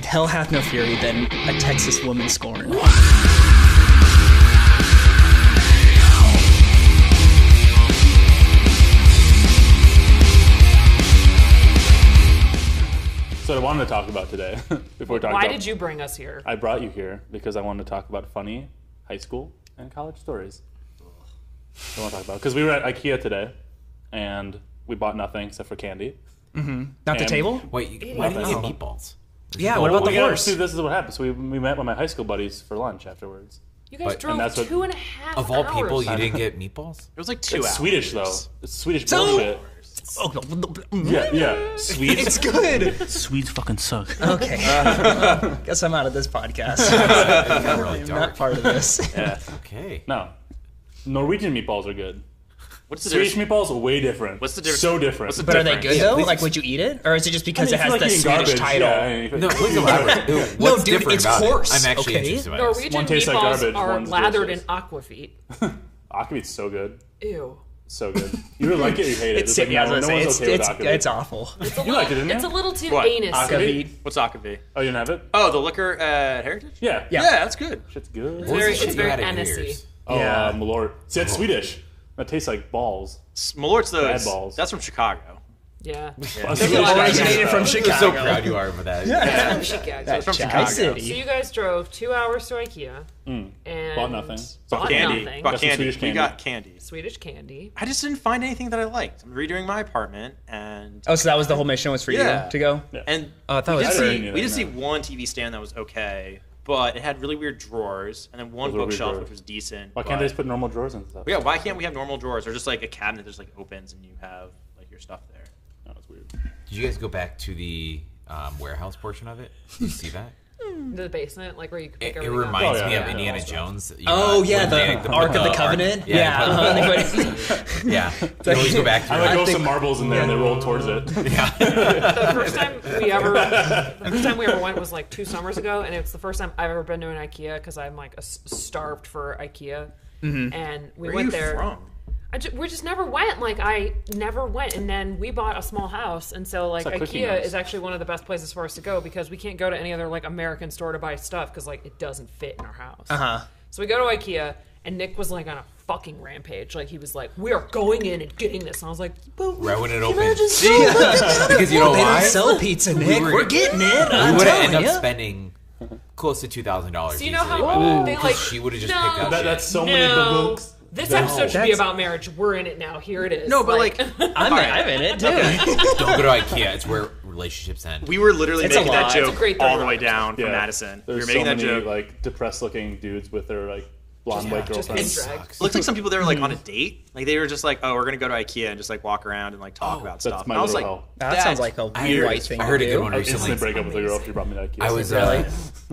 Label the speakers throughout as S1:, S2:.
S1: hell hath no fury than a Texas woman scorned.
S2: So what I wanted to talk about today, before we talk
S3: Why
S2: about,
S3: did you bring us here?
S2: I brought you here because I wanted to talk about funny high school and college stories. I want to talk about because we were at IKEA today, and we bought nothing except for candy.
S1: Not the table?
S4: Wait, why didn't you get meatballs?
S1: Yeah, what about the horse?
S2: See, this is what happened. So we met with my high school buddies for lunch afterwards.
S3: You guys drove
S2: and that's what-
S3: 2.5 hours.
S4: Of all people, you didn't get meatballs?
S5: It was like 2
S2: It's
S5: hours.
S2: Swedish though. It's Swedish bullshit. Yeah. Swedes.
S1: It's good.
S2: Swedes fucking suck.
S1: Okay. Guess I'm out of this podcast.
S4: It got really
S1: I'm
S4: dark.
S1: not part of this.
S2: Yeah.
S4: Okay.
S2: No. Norwegian meatballs are good.
S5: What's the
S2: Swedish
S5: difference?
S2: meatballs are way different.
S5: What's the difference?
S2: So different.
S5: What's the
S1: But are they
S5: difference?
S1: good though?
S4: please
S1: Like, would you eat it, or is it just because
S2: I mean,
S1: it has the
S2: eating
S1: Swedish
S2: garbage.
S1: title?
S2: Yeah, I mean,
S4: No, please elaborate. What's
S1: dude,
S4: different
S1: it's
S4: about
S1: horse,
S4: it? I'm actually
S1: okay?
S4: interested by this.
S3: Norwegian
S2: One tastes like
S3: meatballs
S2: garbage,
S3: are
S2: one's
S3: lathered in
S2: delicious.
S3: aquavit.
S2: Aquavit's so good.
S3: Ew.
S2: So good. You either like it or you hate it.
S1: It's,
S2: It's like,
S1: yeah, I
S2: no,
S1: was
S2: no
S1: gonna
S2: one's
S1: say,
S2: okay with
S1: it's
S2: Aquavit.
S1: awful.
S2: You liked it, didn't you?
S3: It's a little too
S5: What?
S3: anus.
S2: Aquavit?
S5: What's Akavit?
S2: Oh, you didn't have it?
S5: Oh, the liquor at Heritage?
S2: Yeah.
S1: Yeah.
S5: Yeah, that's good.
S2: Shit's good.
S4: What was
S3: very-
S4: the shit
S3: it's
S4: you
S3: very
S4: had at
S3: anisy.
S4: yours?
S2: Oh,
S1: Yeah.
S2: Malort. See, that's Swedish. That tastes like balls.
S5: Malort's
S2: Bad
S5: those.
S2: balls.
S5: That's from Chicago.
S3: Yeah.
S1: Originated from
S4: I'm
S1: Chicago.
S4: so proud you are for that.
S3: Chicago.
S5: from
S1: Chi
S5: Chicago.
S3: So
S1: City.
S3: you guys drove 2 hours to IKEA and
S2: Bought nothing.
S3: Bought
S5: Candy.
S3: nothing.
S5: Bought
S2: Got some
S5: candy.
S2: Swedish
S5: We
S2: candy.
S5: got candy.
S3: Swedish candy.
S5: I just didn't find anything that I liked. I'm redoing my apartment, and
S1: Oh, so that was the whole mission was for
S5: Yeah.
S1: you to go?
S5: and
S1: Oh, I thought it
S5: we
S1: was
S5: did
S1: for
S2: I
S5: see
S2: didn't
S5: we did
S2: either,
S5: see
S2: no.
S5: one TV stand that was okay, but it had really weird drawers, and then one
S2: Those were weird
S5: bookshelf
S2: drawers.
S5: which was decent.
S2: Why can't
S5: but-
S2: they just put normal drawers and stuff?
S5: Yeah, why can't we have normal drawers or just like a cabinet that just like opens and you have like your stuff there?
S2: No, it's weird.
S4: Did you guys go back to the warehouse portion of it? Did you see that?
S3: The basement, like where you could pick
S4: It
S3: everything up.
S4: reminds
S2: Oh,
S4: me
S2: yeah,
S4: of
S2: yeah.
S4: Indiana Jones. You
S1: Oh,
S4: know,
S1: yeah,
S4: when they,
S1: the Ark of the
S4: Ark-
S1: Covenant.
S4: Yeah,
S1: Yeah.
S4: You always go back to
S2: I like
S4: it.
S2: throw
S1: think-
S2: some marbles in there and they roll towards it.
S3: The first time we ever went was like 2 summers ago, and it's the first time I've ever been to an IKEA because I'm like starved for IKEA. And we
S5: Where are
S3: went
S5: you
S3: there.
S5: from?
S3: We just never went. Like I never went, and then we bought a small house, and so like
S2: It's a cooking
S3: IKEA
S2: house.
S3: is actually one of the best places for us to go because we can't go to any other like American store to buy stuff because like it doesn't fit in our house. So we go to IKEA, and Nick was like on a fucking rampage. Like he was like, "We are going in and getting this," and I was like, "But
S4: Right when it
S3: can I
S4: opens.
S3: just
S4: Because you know
S1: They
S4: why?
S1: don't sell pizza, Nick. We're getting it.
S4: We
S1: I'm
S4: would have
S1: telling
S4: ended
S1: you.
S4: up spending close to $2,000.
S3: So you know how they like
S4: she would have just
S3: no,
S4: picked up shit.
S2: That's so many
S3: no.
S2: books.
S3: This
S2: No.
S3: episode should be
S1: That's-
S3: about marriage. We're in it now. Here it is.
S5: No, but like
S1: I'm in it, too.
S4: Don't go to IKEA. It's where relationships end.
S5: we were literally
S1: It's a
S5: making that
S1: lot.
S5: joke
S3: It's a great
S5: all
S3: third
S5: the way
S3: round.
S5: down from
S2: Yeah.
S5: Madison. We were
S2: There's
S5: making
S2: so
S5: that
S2: many
S5: joke.
S2: like depressed-looking dudes with their like blonde white
S3: just
S2: girlfriends.
S3: pin drag.
S5: It looked like some people that were like on a date. Like they were just like, "Oh, we're gonna go to IKEA and just like walk around and like talk about
S2: That's
S5: stuff."
S2: my
S5: And I was like,
S2: little hell.
S1: That sounds like a
S4: I
S1: weird
S4: heard-
S1: white thing
S4: I heard
S1: to
S4: a
S1: do.
S4: good one
S2: I'd instantly
S4: recently.
S2: break up with a girl if you brought me to IKEA.
S4: I was
S1: Really?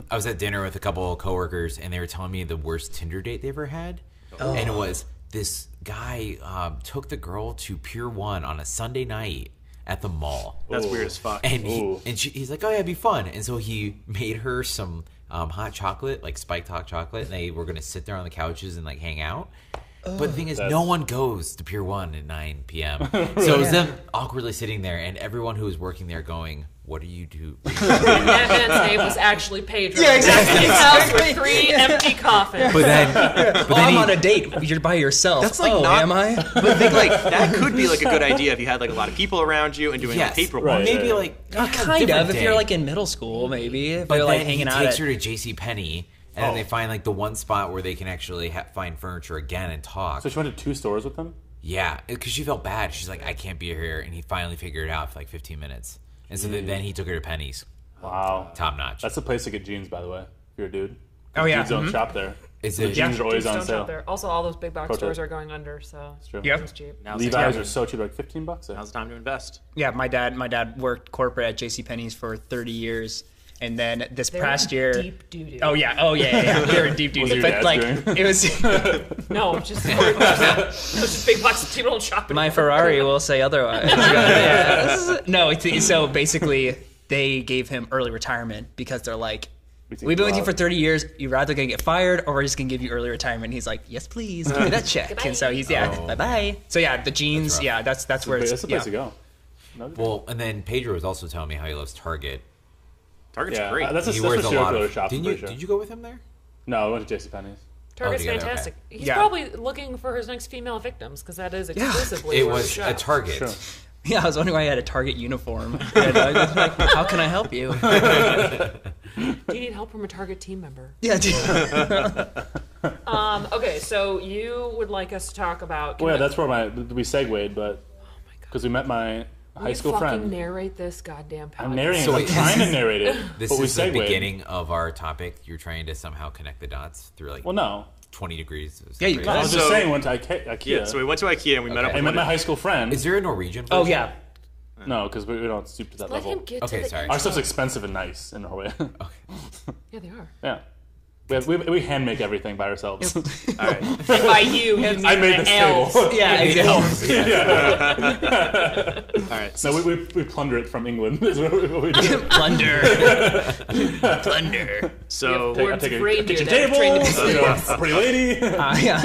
S4: I was at dinner with a couple of coworkers, and they were telling me the worst Tinder date they ever had, and it was this guy took the girl to Pier 1 on a Sunday night at the mall.
S5: "That's
S2: Ooh.
S5: weird as fuck."
S4: And
S2: Ooh.
S4: he's like, oh yeah, it'd be fun. And so he made her some hot chocolate, like spiked hot chocolate, and they were gonna sit there on the couches and like hang out. But the thing is, no one goes to Pier 1 at 9 p.m. So it was them awkwardly sitting there, and everyone who was working there going, "What do you do?"
S3: That man's name was actually Pedro.
S1: Yeah, exactly.
S3: His house with 3 empty coffins.
S4: But then
S1: I'm on a date. You're by yourself.
S5: That's like
S1: oh,
S5: not-
S1: am I?
S5: But think like that could be like a good idea if you had like a lot of people around you and doing
S4: yes,
S5: like paperwork.
S2: Right.
S4: maybe
S2: yeah.
S4: like
S1: Kind of. If you're like in middle school, maybe. If
S4: But
S1: you're like
S4: then
S1: hanging
S4: he
S1: out
S4: takes
S1: at.
S4: her to JCPenney, and then they find like the one spot where they can actually find furniture again and talk.
S2: So she went to 2 stores with them?
S4: Yeah, because she felt bad. She's like, I can't be here. And he finally figured it out for like 15 minutes. And so then he took her to Penny's.
S2: Wow.
S4: Top notch.
S2: That's the place to get jeans, by the way, if you're a dude.
S1: Oh, yeah.
S2: Dudes don't shop there.
S4: Is
S2: The
S4: it?
S2: jeans are always
S3: Just
S2: on
S3: don't
S2: sale.
S3: shop there. Also, all those big box
S2: Pro tip.
S3: stores are going under, so
S2: It's true.
S1: Yep.
S3: it's cheap.
S5: Now's the
S2: Levi's
S5: time.
S2: are so cheap, like $15.
S5: Now's the time to invest.
S1: Yeah, my dad worked corporate at JCPenney's for 30 years. And then this
S3: They're
S1: past year.
S3: deep doo-doo.
S1: Oh, yeah. They're in deep
S2: Was
S1: duty.
S2: it your
S1: But
S2: dad's
S1: like,
S2: doing?
S1: it was.
S3: No, just big box. People don't shop.
S1: My Ferrari will say otherwise. Yeah. No, so basically, they gave him early retirement because they're like, we've been with you for 30 years. You're either going to get fired or we're just going to give you early retirement. He's like, yes, please. Give me that check. And so he's, bye-bye. So yeah, the jeans, that's where it's,
S2: That's the place to go. No,
S4: Well, and then Pedro was also telling me how he loves Target.
S5: Target's great.
S2: That's a
S4: He
S2: that's
S4: wears
S2: a
S4: a
S2: serial
S4: lot
S2: killer
S4: of.
S2: shop.
S4: Did
S2: I'm
S4: you
S2: pretty sure.
S4: did you go with him there?
S2: No, I went to JCPenney's.
S3: Target's
S4: together,
S3: fantastic.
S4: okay.
S3: He's
S1: Yeah.
S3: probably looking for his next female victims because that is exclusively
S4: It
S3: where
S4: was
S3: he
S4: a
S3: shops.
S4: Target.
S2: Sure.
S1: Yeah, I was wondering why I had a Target uniform. And I was like, how can I help you?
S3: Do you need help from a Target team member?
S1: Yeah, dude.
S3: Okay, so you would like us to talk about...
S2: Well, yeah, that's where we segued, but
S3: Oh my god.
S2: because we met my high school
S3: fucking
S2: friend.
S3: narrate this goddamn podcast.
S2: I'm narrating.
S4: So
S2: I'm
S4: wait,
S2: trying to narrate it.
S4: This
S2: but we
S4: is the
S2: segued.
S4: beginning of our topic. You're trying to somehow connect the dots through like
S2: Well, no.
S4: 20 degrees. of
S1: Yeah, you
S4: separation.
S2: No, I was
S5: So-
S2: just saying. Went to IKEA.
S5: Yeah, so we went to IKEA and we met up
S2: I
S5: with
S2: met
S5: one
S2: my
S5: of-
S2: high school friend.
S4: Is there a Norwegian?
S1: Oh,
S4: version?
S1: yeah.
S2: No, because we don't stoop to that
S3: Let
S2: level.
S3: him get
S4: Okay,
S3: to the...
S4: sorry.
S2: Our stuff's expensive and nice in Norway.
S3: Yeah, they are.
S2: Yeah. We hand make everything by ourselves.
S5: All right.
S3: And by you mean
S2: I made
S3: the
S2: this
S3: elves.
S2: table.
S1: Yeah, exactly.
S5: All right. So
S2: No, we plunder it from England. Is what we do.
S1: Plunder. Plunder.
S5: so
S3: Yeah,
S2: I take a
S3: Reindeer
S2: kitchen
S3: that are trained
S2: table,
S3: to be
S2: you know, a pretty lady.
S1: Yeah.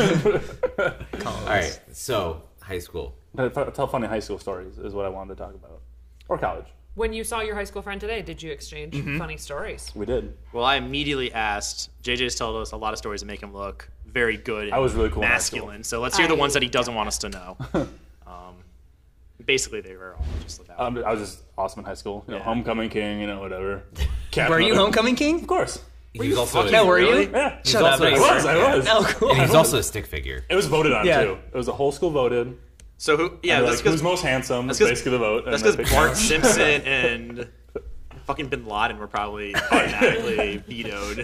S4: All right. So high school.
S2: Tell funny high school stories is what I wanted to talk about. Or college.
S3: When you saw your high school friend today, did you exchange
S2: Mm-hmm.
S3: funny stories?
S2: We did.
S5: well, I immediately asked. JJ's told us a lot of stories that make him look very good. And
S2: I was really cool in high school.
S5: masculine. So let's hear the ones that he doesn't want us to know. Basically, they were all just about.
S2: I was just awesome in high school. You know,
S5: Yeah.
S2: homecoming king. You know, whatever.
S1: Were you homecoming king?
S2: Of course.
S4: He was also
S1: No, were
S5: Really?
S1: you?
S2: Yeah.
S1: Shut up.
S4: also-
S1: no, you
S2: I was.
S1: weren't.
S2: I was.
S1: Oh, cool.
S4: and he was also a stick figure.
S2: It was voted on
S1: Yeah.
S2: too. It was a whole school voted.
S5: So who? Yeah,
S2: And
S5: that's
S2: like,
S5: because
S2: who's most handsome. That's
S5: 'cause-
S2: basically the vote.
S5: that's
S2: and
S5: because
S2: then
S5: Bart Simpson and fucking Bin Laden were probably automatically vetoed.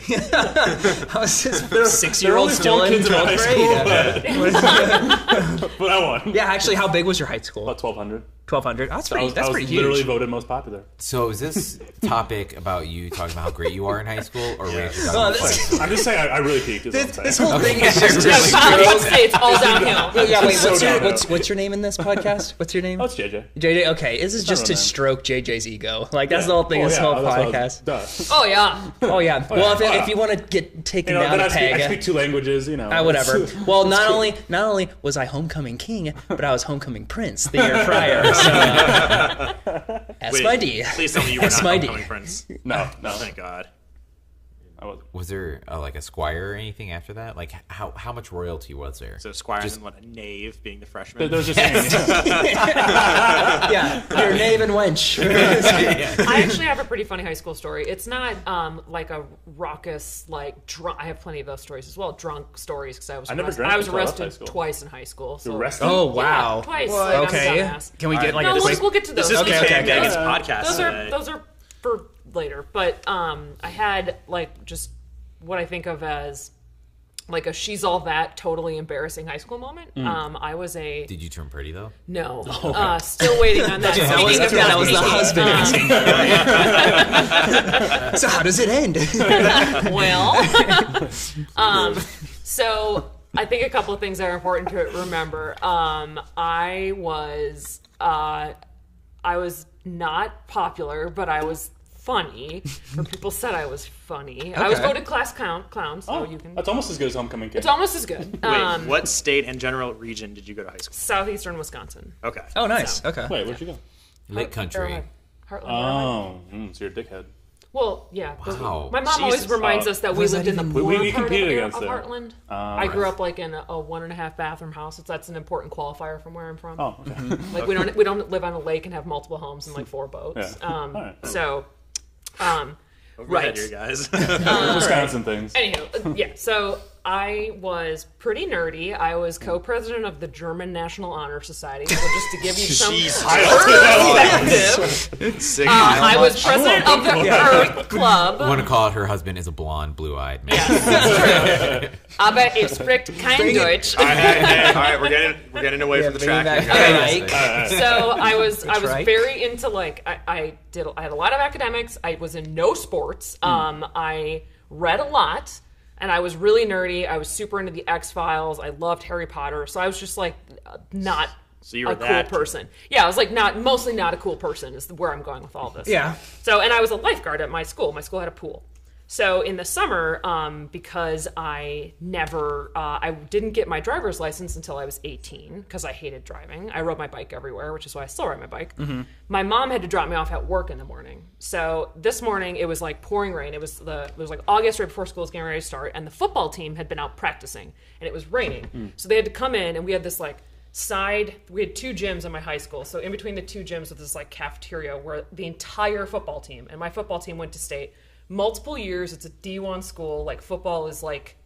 S1: I was just
S2: There
S1: 6-year-old
S2: were
S1: still
S2: only
S1: in
S2: 12 kids in
S1: 12th
S2: high
S1: grade.
S2: school, but I won.
S1: Yeah, actually, how big was your high school?
S2: About 1,200.
S1: 1,200. That's pretty.
S2: I was
S1: pretty
S2: literally
S1: huge.
S2: voted most popular.
S4: So is this topic about you talking about how great you are in high school, or were you just
S1: Oh,
S4: talking about
S1: this-
S4: fun?
S2: I'm just saying I really peaked. Is what I'm saying.
S1: This whole thing is
S4: Okay.
S1: just.
S3: Yeah, I was about to say it's all downhill.
S1: Yeah, wait.
S2: So
S1: What's your
S2: downhill.
S1: what's your name in this podcast? What's your name?
S2: Oh, it's JJ.
S1: JJ. Okay, this is just
S2: not
S1: to
S2: real name.
S1: stroke JJ's ego. Like that's
S2: Yeah.
S1: the whole thing.
S2: Oh,
S1: Of this
S2: yeah,
S1: whole
S2: that's what I was-
S1: podcast.
S2: Duh.
S3: Oh yeah.
S1: Oh yeah. Well, if,
S2: Oh, yeah.
S1: if you want to get taken
S2: You know,
S1: down
S2: then
S1: a
S2: I
S1: peg,
S2: speak 2 languages. You know.
S1: whatever. Well,
S2: It's
S1: not
S2: cool.
S1: only was I homecoming king, but I was homecoming prince the year prior. So, S my D.
S5: Please tell me you were
S1: S
S5: not
S1: my D.
S5: homecoming prince.
S2: No, no.
S5: Thank God.
S2: I was.
S4: Was there like a squire or anything after that? Like how much royalty was there?
S5: So Squire
S4: Just-
S5: and what a knave being the freshman.
S2: There's just
S1: Yeah, you're knave and wench.
S3: I actually have a pretty funny high school story. It's not like a raucous, like drunk. I have plenty of those stories as well. Drunk stories because I
S2: never
S3: arrested.
S2: drank
S3: I was
S2: until I left high
S3: arrested
S2: school.
S3: twice in high school. So.
S2: arrested.
S1: Oh wow.
S3: Yeah, twice. Like, I'm a
S1: Okay.
S3: dumbass.
S1: Can we get like
S3: No,
S1: a quick?
S3: we'll get to those.
S5: This is
S1: Okay,
S5: okay,
S1: okay.
S5: Megan's podcast.
S3: Those are for later. But I had like just what I think of as like a she's all that totally embarrassing high school moment. I was a
S4: Did you turn pretty though?
S3: no, still waiting on that.
S1: That was the husband. So how does it end?
S3: Well, so I think a couple of things that are important to remember. I was not popular, but I was funny, or people said I was funny. I was
S1: Okay.
S3: voted class clown, so
S2: Oh,
S3: you can.
S2: that's almost as good as homecoming king.
S3: It's almost as good.
S5: Wait, what state and general region did you go to high school?
S3: Southeastern Wisconsin.
S5: Okay.
S1: Oh, nice. Okay.
S2: Wait, where'd you go?
S4: Lake Country.
S3: Arrowhead. Heartland. Arrowhead.
S2: Oh, so you're a dickhead.
S3: Well, yeah.
S4: Wow.
S3: My mom always
S5: Jesus.
S3: reminds us that we
S1: Was
S3: lived
S1: that
S3: in the
S1: even-
S3: poor
S2: we
S3: part of,
S2: competed
S3: of
S2: against it.
S3: Heartland. I grew up like in a 1.5 bathroom house. That's an important qualifier from where I'm from.
S2: Oh, okay.
S3: Like we don't live on a lake and have multiple homes and like 4 boats.
S2: Yeah. Alright.
S3: So,
S5: Over your
S3: right.
S5: head here, guys.
S2: Wisconsin things.
S3: Anywho, yeah. So I was pretty nerdy. I was co-president of the German National Honor Society. So just to give you some
S5: Jesus.
S3: perspective,
S5: Sick.
S3: I was president of the Earth Club.
S4: I want to call it her husband is a blonde, blue-eyed man.
S3: Yes, that's true. Aber er spricht kein Deutsch.
S5: All right, we're getting away from the track here.
S1: Okay.
S3: So I was
S1: right.
S3: very into like I had a lot of academics. I was in no sports. I read a lot, and I was really nerdy. I was super into the X-Files. I loved Harry Potter. So I was just like not
S5: So you were
S3: a cool
S5: that
S3: person. Yeah, I was like mostly not a cool person is where I'm going with all this.
S1: Yeah.
S3: So and I was a lifeguard at my school. My school had a pool. So in the summer, because I didn't get my driver's license until I was 18 because I hated driving. I rode my bike everywhere, which is why I still ride my bike. My mom had to drop me off at work in the morning. So this morning it was like pouring rain. It was like August right before school was getting ready to start, and the football team had been out practicing, and it was raining. So they had to come in, and we had this like we had 2 gyms in my high school. So in between the 2 gyms was this like cafeteria where the entire football team, and my football team went to state. Multiple years, it's a D1 school. Like, football is like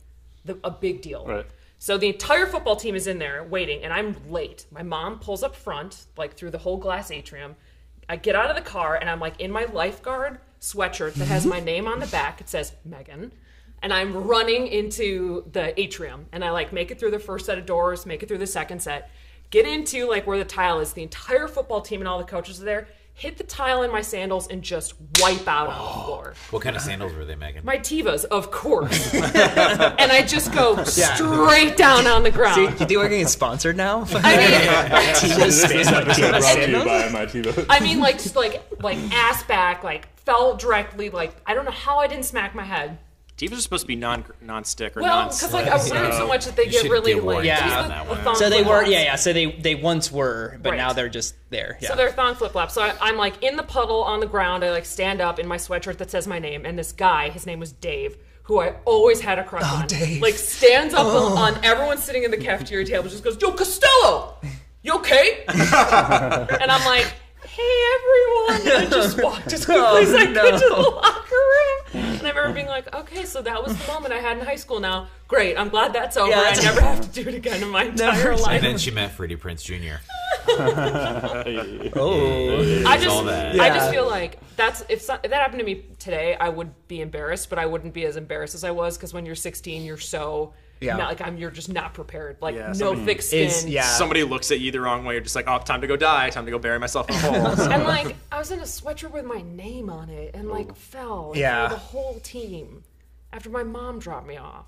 S3: a big deal.
S2: Right.
S3: So the entire football team is in there waiting, and I'm late. My mom pulls up front, like through the whole glass atrium. I get out of the car, and I'm like in my lifeguard sweatshirt that has my name on the back. It says Megan. And I'm running into the atrium, and I like make it through the first set of doors, make it through the second set, get into like where the tile is. The entire football team and all the coaches are there. Hit the tile in my sandals and just wipe out on the floor.
S4: What kind of sandals were they, Megan?
S3: My Tevas, of course. And I just go straight down on the ground.
S1: See, you think we're getting sponsored now?
S3: I mean,
S2: This episode brought to you by my Tebow.
S3: I mean, like, just like ass back, like, fell directly, like, I don't know how I didn't smack my head.
S5: Tevas are supposed to be non-stick or
S3: Well, because like I was wearing so much that they get really like
S4: warranty
S1: on
S4: that one.
S3: thong
S1: So they were,
S3: flip-flops.
S1: So they once were, but
S3: Right.
S1: now they're just there. Yeah.
S3: So they're thong flip flops. So I'm like in the puddle on the ground. I like stand up in my sweatshirt that says my name, and this guy, his name was Dave, who I always had a crush on.
S1: Dave.
S3: Like stands up on everyone sitting in the cafeteria table, just goes, "Yo, Costello, you okay?" And I'm like, "Hey everyone!" And I just walked as quickly as I could to the locker room. And I remember being like, "Okay, so that was the moment I had in high school. Now, great. I'm glad that's over.
S1: Yeah,
S3: I
S1: that's-
S3: never have to do it again in my entire life."
S4: And then she met Freddie Prinze Jr.
S1: Oh.
S3: I just,
S4: all that.
S3: I just feel like if that happened to me today, I would be embarrassed, but I wouldn't be as embarrassed as I was because when you're 16, you're so you're just not prepared. Like no thick skin.
S5: Somebody looks at you the wrong way. You're just like, oh, time to go die. Time to go bury myself in a hole.
S3: And like I was in a sweatshirt with my name on it, and like fell in front of the whole team after my mom dropped me off.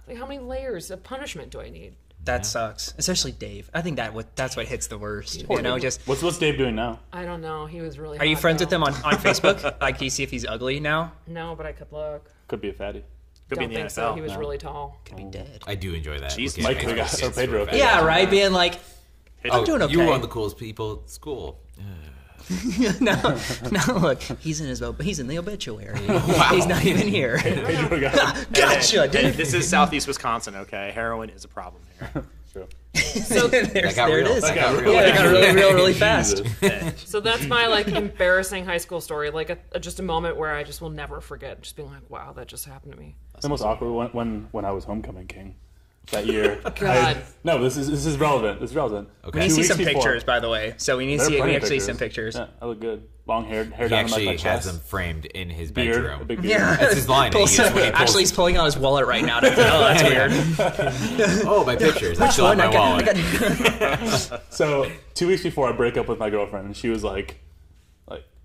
S3: Like how many layers of punishment do I need?
S1: That sucks, especially Dave. I think that's what hits the worst. You know, just
S2: What's Dave doing now?
S3: I don't know. He was really.
S1: are you
S3: hot,
S1: friends
S3: though.
S1: with him on Facebook? Like, do you see if he's ugly now?
S3: No, but I could look.
S2: Could be a fatty.
S5: Could be
S3: Don't
S5: in the
S3: think
S5: NFL.
S3: so. He was really tall.
S1: Could be dead.
S4: I do enjoy that.
S5: Jeez,
S4: Looking
S2: Mike,
S4: at
S2: we got-
S4: Facebook
S2: or
S4: kids
S2: Pedro.
S4: who are fat.
S1: Yeah, right. Being like, I'm doing okay.
S4: You were one of the coolest people at school.
S1: no, look, he's in his but he's in the obituary. He's not even here.
S2: Pedro got
S1: Gotcha,
S5: Hey,
S1: dude.
S5: this is Southeast Wisconsin, okay? Heroin is a problem here.
S2: True.
S3: So
S4: That got
S1: there
S4: real.
S1: it is.
S4: That got
S2: real.
S4: real.
S1: Yeah, it got really real, really fast.
S2: Jesus.
S3: So that's my like embarrassing high school story, like just a moment where I just will never forget. Just being like, wow, that just happened to me.
S2: The most awkward when I was homecoming king that year.
S3: God.
S2: No, this is relevant. This is relevant.
S4: Okay.
S1: We need to
S2: 2
S1: see
S2: weeks
S1: some
S2: before-
S1: pictures, by the way. So we need to
S2: There are
S1: see.
S2: plenty
S1: We
S2: of
S1: actually see some pictures.
S2: Yeah, I look good. Long hair
S4: He
S2: down to
S4: actually
S2: my
S4: has
S2: chest.
S4: them framed in his
S2: Beard,
S4: bedroom.
S2: a big beard.
S1: Yeah,
S4: That's his line.
S1: Pulls-
S4: He gets when he pulls-
S1: actually, he's pulling out his wallet right now. Oh, that's weird.
S4: Oh, my pictures. I still have my wallet.
S2: So 2 weeks before I break up with my girlfriend, and she was like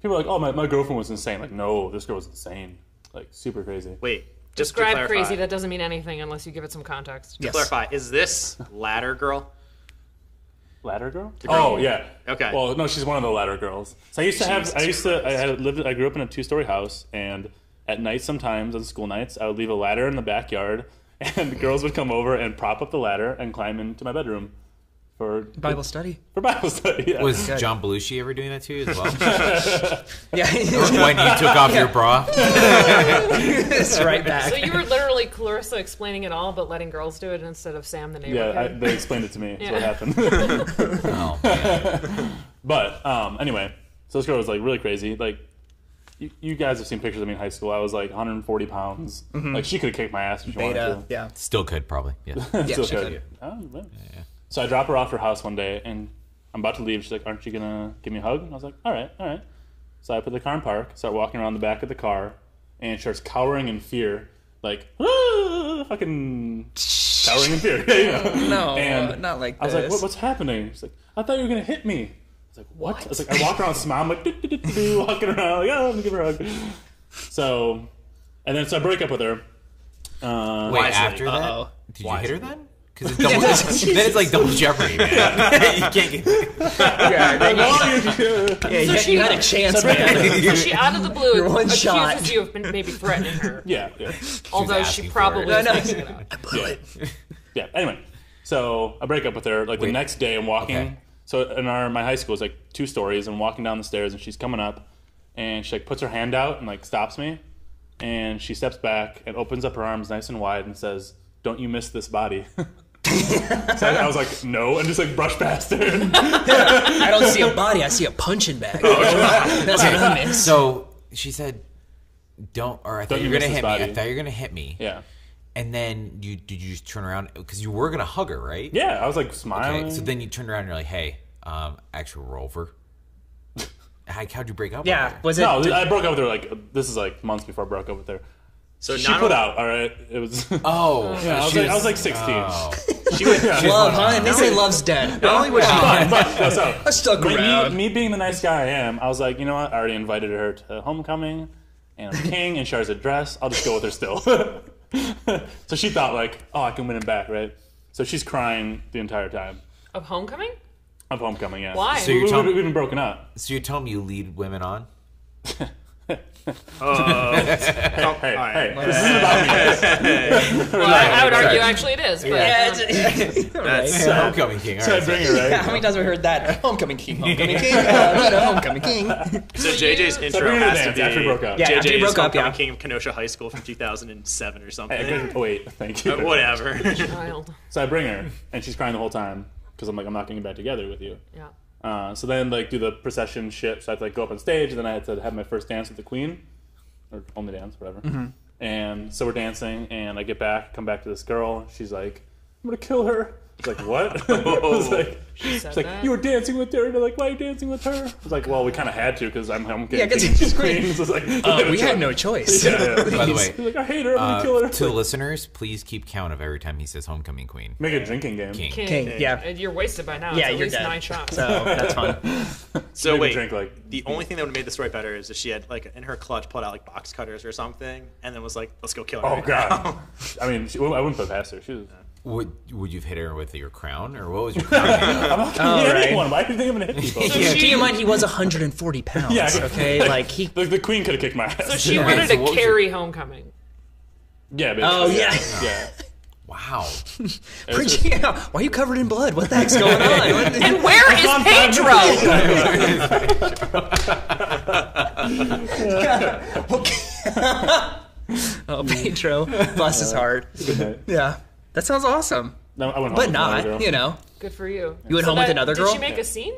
S2: people are like, oh, my girlfriend was insane. Like, no, this girl was insane. Like, super crazy.
S5: Wait, just to
S3: Describe
S5: clarify,
S3: crazy. That doesn't mean anything unless you give it some context.
S1: Yes.
S5: clarify, is this ladder girl?
S2: Ladder girl?
S5: girl.
S2: Oh yeah.
S5: Okay.
S2: Well, no, she's one of the ladder girls. So I grew up in a 2-story house, and at night sometimes on school nights I would leave a ladder in the backyard, and the girls would come over and prop up the ladder and climb into my bedroom for
S1: Bible study.
S2: For Bible study. Yeah.
S4: Was John Belushi ever doing that to you as well?
S1: Yeah,
S4: When you took off your bra?
S1: it's right back.
S3: So you were literally Clarissa explaining it all, but letting girls do it instead of Sam the neighbor.
S2: Yeah,
S3: kid.
S2: they explained it to me. That's what
S3: Yeah.
S2: happened.
S4: Oh, man.
S2: But anyway, so this girl was like really crazy. Like, you guys have seen pictures of me in high school. I was like 140 pounds. Like, she could have kicked my ass if she wanted
S1: Beta.
S2: to.
S1: Yeah.
S4: Still could, probably. Yeah.
S2: Still
S1: she
S2: could.
S1: could.
S2: Oh, well. So I drop her off her house one day, and I'm about to leave. She's like, aren't you going to give me a hug? And I was like, all right. So I put the car in park, start walking around the back of the car, and she starts cowering in fear. Like, fucking cowering in fear. You know?
S1: No,
S2: And
S1: not like
S2: I was
S1: this.
S2: like, what's happening? She's like, I thought you were going to hit me. I was like, what? I was like, I walk around smiling, I'm like, walking around, like, oh, let me give her a hug. So I break up with her.
S4: Wait,
S5: Wisely.
S4: after that?
S1: Uh-oh.
S4: Did you hit her then? Because it's double, then it's like double jeopardy, man. You can't get.
S1: You had a chance, man.
S3: So she out of the blue
S1: You're one
S3: accuses
S1: shot.
S3: you of maybe threatening her.
S2: Yeah.
S3: Although she
S4: asking for
S3: probably
S4: it.
S3: is mixing it up.
S1: I blew it.
S2: Yeah. Anyway, so I break up with her. Like the next day, I'm walking.
S4: Okay.
S2: So in my high school is like 2 stories. I'm walking down the stairs, and she's coming up, and she like puts her hand out and like stops me, and she steps back and opens up her arms nice and wide and says, "Don't you miss this body?" So I was like, no, and just like brush past her.
S1: I don't see a body. I see a punching bag. That's what I miss.
S4: So she said, "Don't," or I thought you were
S2: miss
S4: gonna
S2: this
S4: hit me.
S2: body.
S4: I thought you were gonna hit me.
S2: Yeah.
S4: And then did you just turn around because you were gonna hug her, right?
S2: Yeah, I was like smiling.
S4: Okay. So then you turned around and you're like, "Hey, actually, we're over." How'd you break up?
S1: Yeah,
S4: with her?
S1: was it?
S2: No, I broke up with her like this is like months before I broke up with her.
S5: So
S2: She
S5: not
S2: put
S5: only-
S2: out, all right. It was.
S4: Oh,
S2: Yeah, I was like 16.
S4: Oh.
S1: love, huh? And they say love's dead. Not only was she
S2: So,
S1: I stuck around.
S2: me being the nice guy I am, I was like, you know what? I already invited her to homecoming, and I'm king, and she has a dress. I'll just go with her still. So she thought like, oh, I can win him back, right? So she's crying the entire time
S3: Of homecoming?
S2: of homecoming. Yeah.
S3: Why?
S4: So you're telling
S2: We've been broken up.
S4: So you're telling me you lead women on?
S2: Hey,
S5: right.
S2: hey, this isn't about me, guys.
S3: Well, I would argue actually it is. But,
S1: Yeah, it's,
S5: That's
S4: So homecoming king. All
S2: So I
S4: right.
S2: bring her, right?
S1: how many times have we heard that? Homecoming king, homecoming king, homecoming king.
S5: So JJ's
S2: So I
S5: intro
S2: bring her to
S5: has to
S2: dance
S5: be
S2: after we broke up.
S1: Yeah, after you
S5: JJ's
S1: broke up,
S5: homecoming
S1: yeah.
S5: king of Kenosha High School from 2007 or something.
S2: Hey, wait, thank you.
S5: Whatever.
S3: Child.
S2: So I bring her, and she's crying the whole time because I'm like, I'm not getting back together with you.
S3: Yeah.
S2: So then, like, do the procession shit. So I had to like go up on stage, and then I had to have my first dance with the queen, or only dance, whatever. And so we're dancing, and I get back, come back to this girl. She's like, "I'm gonna kill her." I was like, "What?" I was like,
S3: She said
S2: she's like,
S3: that?
S2: "You were dancing with her." And they're like, "Why are you dancing with her?" I was like, "Well, we kind of had to because I'm getting
S1: Yeah, 'cause
S2: king, she's
S1: queen.
S2: queen." So it's like,
S1: We had no choice.
S2: Yeah, yeah.
S4: By the way,
S2: He's like, I hate her. I'm gonna kill her.
S4: to the listeners, please keep count of every time he says homecoming queen.
S2: Make a drinking game.
S4: King.
S1: King, yeah.
S3: And you're wasted by now.
S1: Yeah,
S3: it's at
S1: you're
S3: least
S1: dead.
S3: 9 shots.
S1: So that's fun.
S5: So
S2: Maybe
S5: wait,
S2: drink like
S5: the only thing that would have made the story better is if she had like in her clutch pulled out like box cutters or something, and then was like, "Let's go kill her."
S2: Oh
S5: right
S2: god.
S5: now."
S2: I mean, I wouldn't put it past her. She was.
S4: Would you have hit her with your crown, or what was your crown? made of?
S2: I'm not gonna hit
S1: right.
S2: anyone. Why do you think I'm gonna hit people?
S3: So
S1: Keep
S3: she,
S1: in mind, he was 140 pounds.
S2: Yeah.
S1: Okay, like he.
S2: The queen could have kicked my ass.
S3: so she
S4: Yeah.
S3: wanted
S4: So
S3: to
S4: what was
S3: carry homecoming.
S2: Yeah. Bitch.
S1: Oh, yeah.
S2: Yeah.
S4: Wow.
S1: Yeah, why are you covered in blood? What the heck's going on?
S3: And where is Pedro?
S1: Oh, Pedro, bless his heart.
S2: Good night.
S1: Yeah, that sounds awesome.
S2: No, I went home
S1: But
S2: with another
S1: not,
S2: girl.
S1: you know.
S3: Good for you.
S1: You went home with another girl?
S3: Did she make a scene?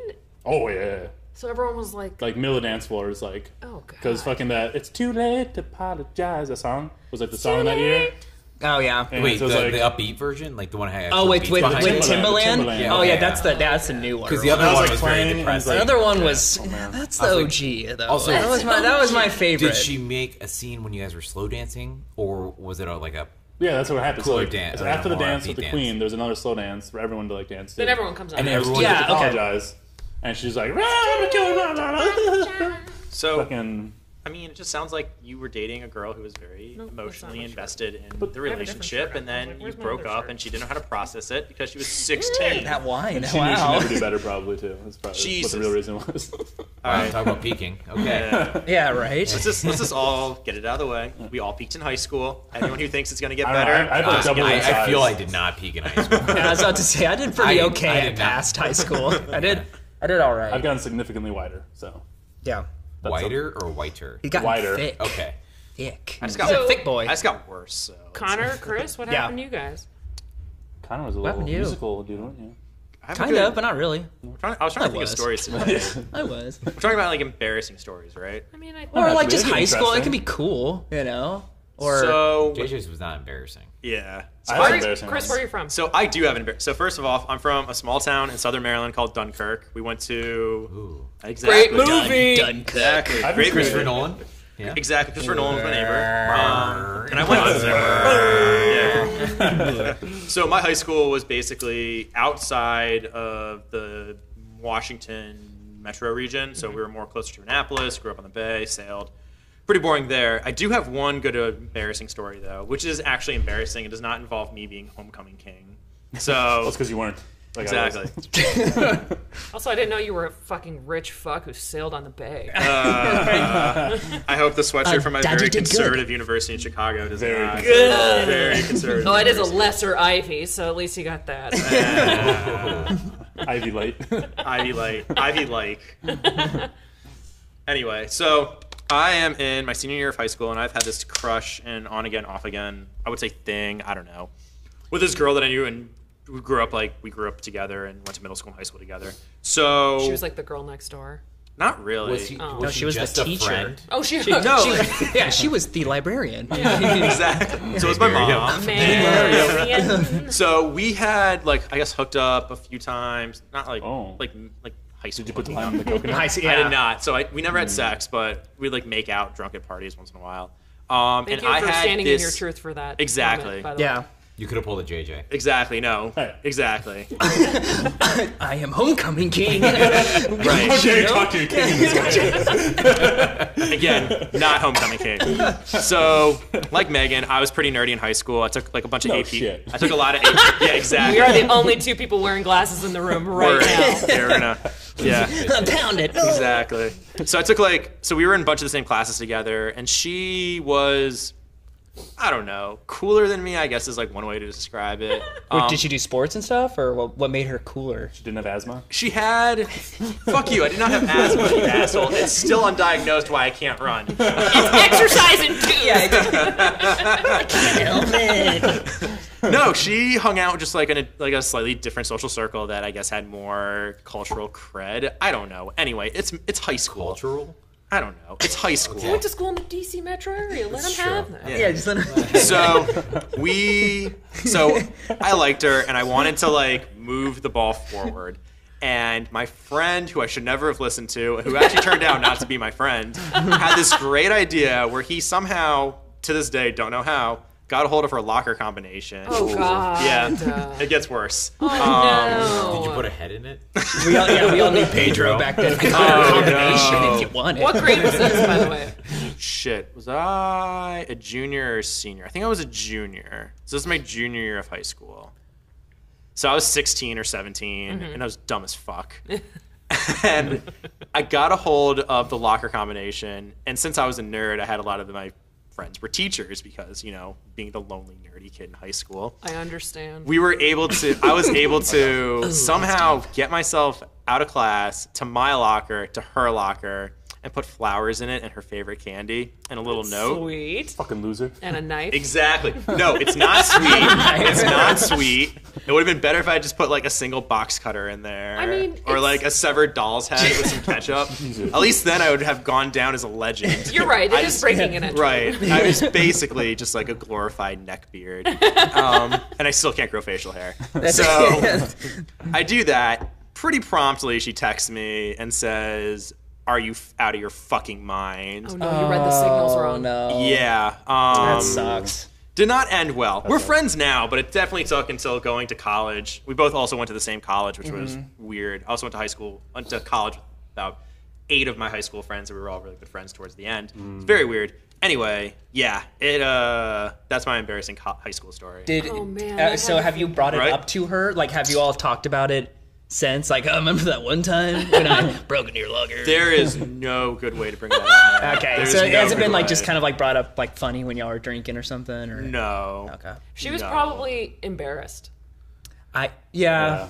S2: Oh yeah.
S3: So everyone was like,
S2: Like middle of the dance floor is like.
S3: oh, God.
S2: Because fucking that, it's too late to apologize. That song was like the song of that year.
S1: Oh yeah.
S2: And
S4: Wait,
S2: so
S4: the,
S2: it was like,
S4: the upbeat version, like the one I had.
S1: Oh, with
S2: behind
S1: with
S2: it.
S1: Timbaland.
S2: Timbaland.
S1: Oh yeah,
S4: Yeah.
S1: that's the new one.
S4: Because the other
S2: I was,
S4: one
S2: like,
S4: was very
S2: playing,
S4: depressing.
S2: and,
S1: The other one was
S2: man.
S1: that's the
S4: I was
S1: OG though.
S4: also-
S1: that was my favorite.
S4: Did she make a scene when you guys were slow dancing, or was it like a?
S2: yeah, that's what happened. So
S4: Cooler
S2: like,
S4: dance,
S2: so
S4: or
S2: after the
S4: more
S2: dance
S4: upbeat
S2: with the
S4: dance.
S2: queen, there's another slow dance for everyone to like dance to.
S3: then everyone comes out.
S4: And everyone
S1: Yeah,
S2: just
S1: okay.
S2: apologize. And she's like, "Rah, I'm gonna kill her, blah, blah, blah."
S5: So
S2: Fucking.
S5: I mean, it just sounds like you were dating a girl who was very
S3: No, that's not
S5: emotionally
S3: my shirt.
S5: invested in the
S3: I have a different
S5: relationship,
S3: shirt.
S5: and
S3: I was
S5: then
S3: like,
S5: you
S3: where's my
S5: broke
S3: other
S5: up,
S3: shirt?
S5: and she didn't know how to process it because she was 16.
S1: that wine.
S2: She knew she
S1: Wow.
S2: never do better, probably too. That's probably what
S5: Jesus.
S2: the real reason was.
S5: All right.
S4: Talk about peaking. Okay.
S5: Yeah.
S1: Yeah, right.
S5: Let's just all get it out of the way. We all peaked in high school. Anyone who thinks it's going to get
S2: I don't know,
S5: better,
S2: I put double
S4: I,
S2: in size.
S4: I feel I did not peak in high school.
S1: I was about to say I did pretty
S4: I
S1: okay
S4: did
S1: at
S4: not.
S1: past high school. I did all right.
S2: I've gotten significantly wider, so.
S1: yeah,
S2: That's
S4: Whiter or whiter?
S1: he got
S2: Wider.
S1: thick.
S4: Okay.
S1: Thick.
S5: I just
S1: He's
S5: got
S1: a thick boy.
S5: I just got worse. So
S3: Connor, Chris, what
S1: Yeah.
S3: happened to you guys?
S2: Kind of was a
S1: What
S2: little
S1: happened to you?
S2: musical dude, yeah.
S5: I have a
S1: Kind
S5: good-
S1: of, but not really.
S5: I was trying to think
S1: was.
S5: of stories today.
S1: I was.
S5: We're talking about like embarrassing stories, right?
S3: I mean,
S1: Or
S2: have
S1: like
S2: to be.
S1: just
S2: That'd be
S1: high school. It
S2: interesting.
S1: can be cool, you know. Or
S5: So
S4: JJ's was not embarrassing.
S5: yeah.
S2: I
S3: Where
S2: have
S3: are you-
S2: embarrassing
S3: Chris,
S2: ones.
S3: where are you from?
S5: So I do have an So first of all, I'm from a small town in southern Maryland called Dunkirk. We went to
S4: Ooh.
S5: exactly
S3: Great movie.
S1: Dunkirk.
S5: Exactly.
S2: I've
S5: Great
S2: been
S4: Christopher
S2: Great.
S4: Nolan. Yeah.
S5: Exactly. Christopher Nolan was my neighbor. And I went. Yeah. So my high school was basically outside of the Washington metro region, so we were more closer to Annapolis. Grew up on the Bay, sailed. Pretty boring there. I do have one good embarrassing story though, which is actually embarrassing. It does not involve me being homecoming king. So
S2: That's because you weren't. Like I was.
S5: exactly.
S3: Also, I didn't know you were a fucking rich fuck who sailed on the bay.
S5: I hope the sweatshirt from my
S1: Daddy
S5: very
S1: did good.
S5: conservative university in Chicago does
S2: Very
S5: not.
S2: conservative.
S5: Very conservative.
S3: Oh, it is a
S5: university.
S3: lesser Ivy, so at least you got that.
S2: Ivy Light.
S5: Ivy like. Anyway, so I am in my senior year of high school, and I've had this crush and on again, off again. I would say thing. I don't know. With this girl that I knew, and we grew up together and went to middle school and high school together. So
S3: She was like the girl next door.
S5: not really.
S1: No, she was the
S4: just a
S1: teacher.
S4: friend?
S3: Oh, she
S5: No,
S1: Yeah, she was the librarian.
S5: exactly. So it was my mom.
S3: man.
S5: So we had I guess hooked up a few times. Not like high school.
S2: Did you put the
S5: hooking
S2: lime in the coconut?
S1: I see.
S5: I
S1: Yeah.
S5: did not. So we never had sex, but we'd make out drunk at parties once in a while.
S3: Thank
S5: And
S3: you
S5: I
S3: for
S5: had
S3: standing
S5: this,
S3: in your truth for that.
S5: Exactly.
S3: Moment, by the way.
S1: Yeah.
S4: You could have pulled a JJ.
S5: Exactly. No.
S2: Hey.
S5: Exactly.
S1: I am homecoming king.
S5: Right.
S2: How dare you talk to your king?
S5: Again, not homecoming king. So, like Megan, I was pretty nerdy in high school. I took a bunch of
S2: No
S5: AP.
S2: shit.
S5: I took a lot of AP. Yeah, exactly.
S3: We are the only two people wearing glasses in the room right
S5: Word.
S3: now.
S5: Fair enough. Yeah.
S1: Pound it.
S5: Exactly. So I took so we were in a bunch of the same classes together, and she was, I don't know, cooler than me, I guess is one way to describe it.
S1: Did she do sports and stuff, or what made her cooler?
S2: She didn't have asthma.
S5: She had, fuck you, I did not have asthma, you asshole. It's still undiagnosed why I can't run.
S3: Exercising too.
S5: No, she hung out just in a slightly different social circle that I guess had more cultural cred. I don't know. Anyway, it's high school.
S4: Cultural?
S5: I don't know. It's high school.
S3: Went to school in the DC metro area. Let them have that.
S1: Yeah, just let her.
S5: So I liked her, and I wanted to move the ball forward. And my friend, who I should never have listened to, who actually turned out not to be my friend, had this great idea where he somehow, to this day, don't know how, got a hold of her locker combination.
S3: Oh God.
S5: Yeah, it gets worse.
S3: Oh no.
S4: Did you put a head in it?
S1: We all knew Pedro back then. Combination if you want it.
S3: What grade was this, by the way?
S5: Shit, was I a junior or a senior? I think I was a junior. So this is my junior year of high school. So I was 16 or 17, and I was dumb as fuck. And I got a hold of the locker combination, and since I was a nerd, I had a lot of my friends were teachers because, being the lonely, nerdy kid in high school.
S3: I understand.
S5: I was able to somehow get myself out of class to my locker, to her locker, and put flowers in it and her favorite candy and a little note.
S3: Sweet.
S2: Fucking loser.
S3: And a knife.
S5: Exactly. No, it's not sweet. It's not sweet. It would have been better if I just put a single box cutter in there.
S3: I mean,
S5: or
S3: it's-
S5: a severed doll's head with some ketchup. At least then I would have gone down as a legend.
S3: You're right. It is
S5: just-
S3: breaking an entry.
S5: Right. I was basically just a glorified neck beard. And I still can't grow facial hair. So I do that. Pretty promptly, she texts me and says, "Are you out of your fucking mind?"
S3: Oh no, you read the signals
S1: Oh
S3: wrong.
S5: Um,
S1: no.
S5: Yeah.
S1: That sucks.
S5: Did not end well. We're friends now, but it definitely took until going to college. We both also went to the same college, which was weird. I also went to college with about 8 of my high school friends, and we were all really good friends towards the end. It's very weird. Anyway, yeah, that's my embarrassing high school story.
S3: Oh, man,
S1: So have you brought it
S5: Right?
S1: up to her? Have you all talked about it since? Remember that one time when I broke into your locker?
S5: There is no good way to bring that up, man.
S1: Okay,
S5: There's
S1: so it
S5: no
S1: hasn't been
S5: good
S1: just
S5: way.
S1: kind of brought up funny when y'all were drinking or something, or
S5: No.
S1: Okay.
S3: She was
S5: No.
S3: probably embarrassed.
S1: Yeah.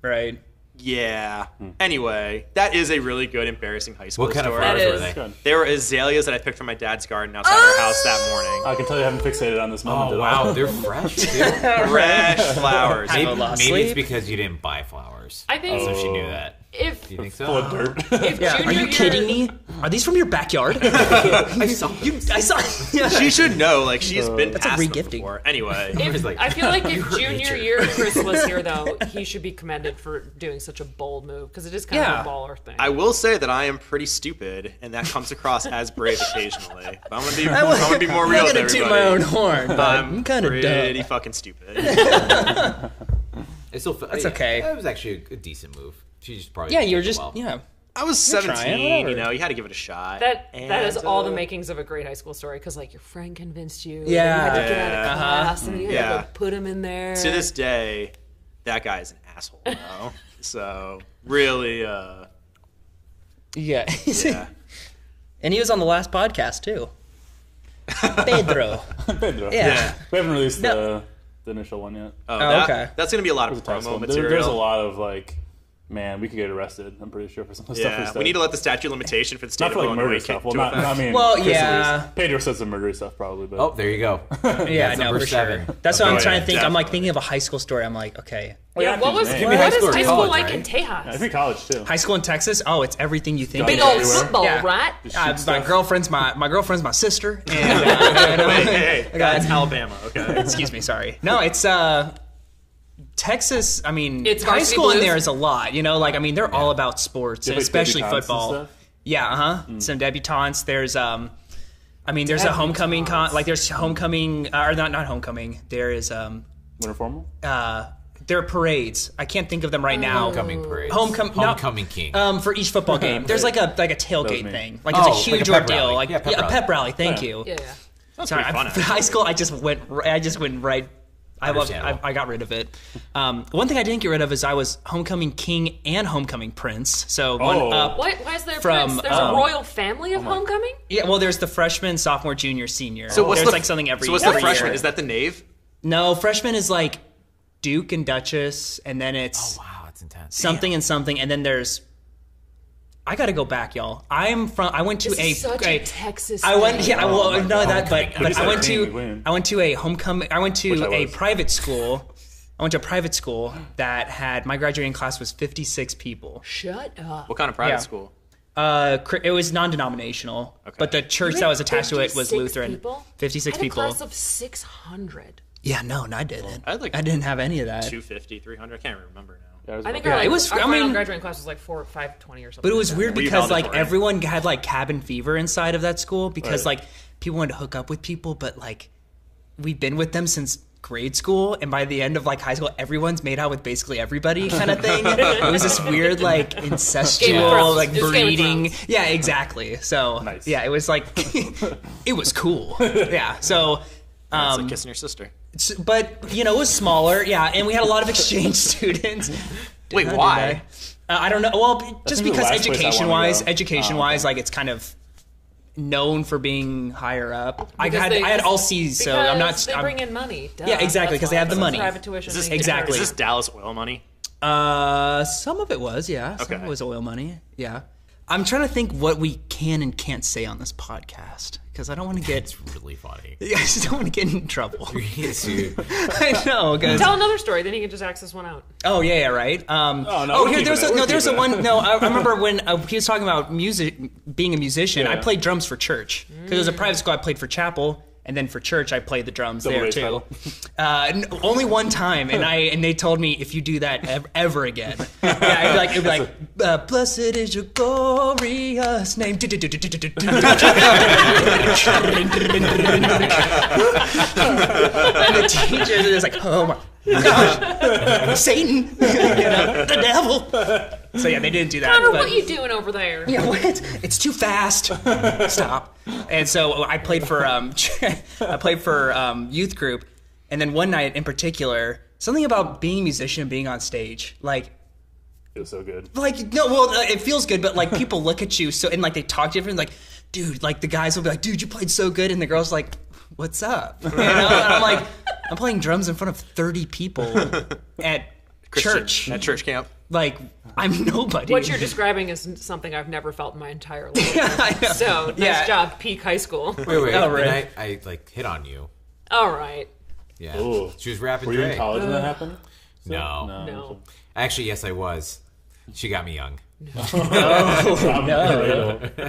S1: Right.
S5: Yeah. Anyway, that is a really good embarrassing high school
S4: What kind of
S5: story.
S4: flowers
S3: That
S4: were
S3: is.
S4: they?
S2: Good.
S5: They were azaleas that I picked from my dad's garden outside our house that morning.
S2: I can tell you haven't fixated on this moment
S4: Oh
S2: at
S4: wow,
S2: all.
S4: they're fresh too.
S5: Fresh flowers.
S1: Have
S4: Maybe,
S1: a lost
S4: maybe it's
S1: sleep?
S4: because you didn't buy flowers.
S3: I think
S4: So she knew that.
S3: if
S4: Do you think so?
S2: Full of dirt.
S1: Yeah. Are you kidding me? Are these from your backyard? I saw you. I saw. Yeah.
S5: She should know, she's been
S1: That's a
S5: past them
S1: regifting.
S5: before. Anyway.
S3: If,
S4: like,
S3: I feel like if
S4: "You're a
S3: junior
S4: nature."
S3: year Chris was here, though, he should be commended for doing such a bold move because it is kind
S1: Yeah.
S3: of a baller thing.
S5: I will say that I am pretty stupid, and that comes across as brave occasionally. But I'm gonna be more real
S1: I'm
S5: with
S1: gonna toot
S5: everybody.
S1: my own horn, but I'm kind of
S5: pretty
S1: dumb.
S5: fucking stupid.
S4: It's still,
S1: That's okay.
S4: That was actually a decent move. She just probably
S1: Yeah,
S4: didn't
S1: you're
S4: take it
S1: just
S4: well.
S1: yeah.
S5: I was
S1: You're
S5: 17,
S1: trying, whatever.
S5: you had to give it a shot.
S3: that is
S5: And,
S3: all the makings of a great high school story because your friend convinced you.
S1: Yeah.
S3: and you had to get out of
S5: Yeah.
S3: class and you had
S5: Yeah.
S3: to put him in there.
S5: To this day, that guy's an asshole now. So really,
S1: Yeah.
S5: yeah.
S1: And he was on the last podcast too. Pedro.
S2: Pedro.
S1: Yeah.
S2: We haven't released
S1: No.
S2: the initial one yet.
S1: Oh, okay.
S5: That's gonna be a lot of
S2: It's a text
S5: promo
S2: one.
S5: material.
S2: There's a lot of like, man, we could get arrested. I'm pretty sure for some of the stuff we
S5: Yeah,
S2: said.
S5: we need to let the statute of limitation for the state
S2: Not
S5: of
S2: for like
S5: Illinois
S2: murder
S5: kick
S2: stuff. Well,
S5: into
S2: not.
S5: effect.
S2: I mean,
S1: Well,
S2: Chris
S1: yeah.
S2: released- Pedro said some murdery stuff probably, but
S4: Oh, there you go.
S1: Yeah,
S4: That's
S1: no,
S4: number
S1: for
S4: 7.
S1: sure. That's what I'm
S5: Oh,
S1: trying
S5: yeah,
S1: to think. I'm like
S5: definitely.
S1: thinking of a high school story. I'm like, okay.
S3: Yeah, what was
S2: Give me
S3: what
S4: high
S3: is
S4: school or
S3: high school
S4: college,
S3: like
S4: right?
S3: in Tejas?
S2: I think college too.
S1: High school in Texas? Oh, it's everything you think.
S2: Big
S3: Big
S1: it
S3: old
S1: is.
S2: everywhere.
S3: football,
S1: Yeah.
S3: right?
S1: My
S2: stuff.
S1: girlfriend's my sister. And,
S5: Hey, that's Alabama. Okay.
S1: excuse me, sorry. No, it's Texas. I mean,
S3: It's
S1: high
S3: Varsity
S1: school in
S3: Blues?
S1: there is a lot. You know, like I mean, they're all about sports,
S2: Do
S1: and
S2: you have, like,
S1: especially
S2: debutantes and
S1: football.
S2: stuff?
S1: Yeah, Some debutantes. There's I mean, there's a homecoming there's homecoming or not homecoming. There is
S2: Winter formal.
S1: there are parades. I can't think of them right now.
S4: Homecoming parades.
S1: Homecoming
S4: king.
S1: For each football game, there's like a
S2: That was
S1: tailgate
S2: me.
S1: thing. Like it's
S4: Oh,
S1: a
S4: like
S1: huge
S4: a pep
S1: ordeal.
S4: rally.
S1: Like
S4: Yeah, pep
S1: a
S4: rally.
S1: pep rally. Thank
S2: Yeah.
S1: you.
S3: Yeah.
S1: Sorry,
S5: pretty fun,
S1: for high school, I just went right.
S4: Understandable.
S1: I got rid of it. One thing I didn't get rid of is I was homecoming king and homecoming prince. So one
S2: Oh.
S1: up.
S3: Why is there
S1: From,
S3: Prince? There's a royal family of homecoming?
S1: Yeah, well, there's the freshman, sophomore, junior, senior.
S5: So what's
S1: there's
S5: the,
S1: like something every.
S5: So what's the
S1: every
S5: freshman?
S1: year.
S5: Is that the knave?
S1: No, freshman is like Duke and Duchess, and then it's
S4: Wow, that's intense.
S1: something and something, and then there's. I got to go back, y'all. I went to
S3: This
S1: a.
S3: is such a Texas
S1: I went.
S3: thing.
S1: Yeah, well,
S2: my
S1: no,
S2: God.
S1: that, but
S2: Homecoming.
S1: I went
S2: If we win.
S1: to. I went to a homecoming. I went
S2: Which
S1: to
S2: I
S1: a
S2: was.
S1: private school. I went to a private school that had my graduating class was 56 people.
S3: Shut up.
S5: What kind of private
S1: Yeah.
S5: school?
S1: It was non-denominational,
S5: Okay.
S1: but the church that was attached to it was
S3: 56
S1: Lutheran.
S3: people?
S1: 56
S3: I had a
S1: people.
S3: class of 600.
S1: Yeah, no, I didn't.
S5: I had like
S1: I didn't have any of that.
S5: 250, 300. I can't remember now.
S2: Yeah,
S3: I think
S1: Yeah,
S3: our,
S1: it was-
S3: our
S1: I
S3: final
S1: mean-
S3: graduating class was like 520 or something.
S1: But it was
S3: like
S1: weird
S5: Were you
S1: because like
S5: valedictorian?
S1: everyone had like cabin fever inside of that school because
S2: Right.
S1: like people wanted to hook up with people, but like we've been with them since grade school, and by the end of like high school, everyone's made out with basically everybody kind of thing. It was this weird like
S3: Game of
S1: incestual
S3: Thrones.
S1: like
S3: It was Game of
S1: breeding.
S3: Thrones.
S1: Yeah, exactly. So
S2: Nice.
S1: yeah, it was like it was cool. Yeah, so.
S5: It's like kissing your sister.
S1: But you know, it was smaller, yeah, and we had a lot of exchange students.
S5: Wait,
S1: Did
S5: why?
S1: I don't know. Well, just
S2: think the
S1: because
S2: last place I wanna go.
S1: education-wise,
S2: Okay.
S1: like it's kind of known for being higher up.
S3: Because
S1: I had all C's, so I'm not.
S3: They
S1: I'm-
S3: bring in money. Duh.
S1: Yeah, exactly,
S3: That's
S1: 'cause they
S3: why.
S1: have the
S3: It's
S1: money.
S3: Private tuition.
S5: Is this,
S3: they get
S1: Exactly.
S5: Is this Dallas oil money?
S1: some of it was, yeah. Some of
S5: Okay.
S1: it was oil money, yeah. I'm trying to think what we can and can't say on this podcast because I don't want to get.
S4: It's really funny.
S1: I just don't want to get in trouble.
S4: Yes, you-
S1: I know, because
S3: Tell another story, then you can just ax this one out.
S1: oh yeah, right.
S2: no,
S1: Oh,
S2: we're
S1: here there's
S2: keeping it. We're
S1: there's a
S2: keeping
S1: one. No, I remember when he was talking about music, being a musician. I
S2: Yeah.
S1: played drums for church because it was a private school. I played for chapel, and then for church I played the drums
S2: Double
S1: there
S2: bass
S1: too.
S2: pedal.
S1: Only one time, and they told me if you do that ever again, yeah, it'd be like blessed is your glorious name. And the teacher is like, oh my gosh, Satan, the devil. So yeah, they didn't do that.
S3: Connor,
S1: but-
S3: what you doing over there?
S1: yeah, what? It's too fast. Stop. And so I played for youth group, and then one night in particular, something about being a musician and being on stage, like
S2: It was so good.
S1: no, well, it feels good, but like people look at you so and like they talk to you, and like, dude, like the guys will be like, dude, you played so good, and the girls like, what's up? You know? And I'm like, I'm playing drums in front of 30 people at church.
S5: At church camp.
S1: Like, I'm nobody.
S3: What you're describing is something I've never felt in my entire life.
S1: I know.
S3: So, nice
S1: Yeah.
S3: job, peak high school.
S4: Wait.
S1: Oh, right.
S4: And I like hit on you.
S3: All right.
S4: Yeah.
S2: Ooh.
S4: She was rapping
S2: Were you in
S4: Dre.
S2: college when that happened?
S4: No.
S3: No.
S4: Actually, yes, I was. She got me young.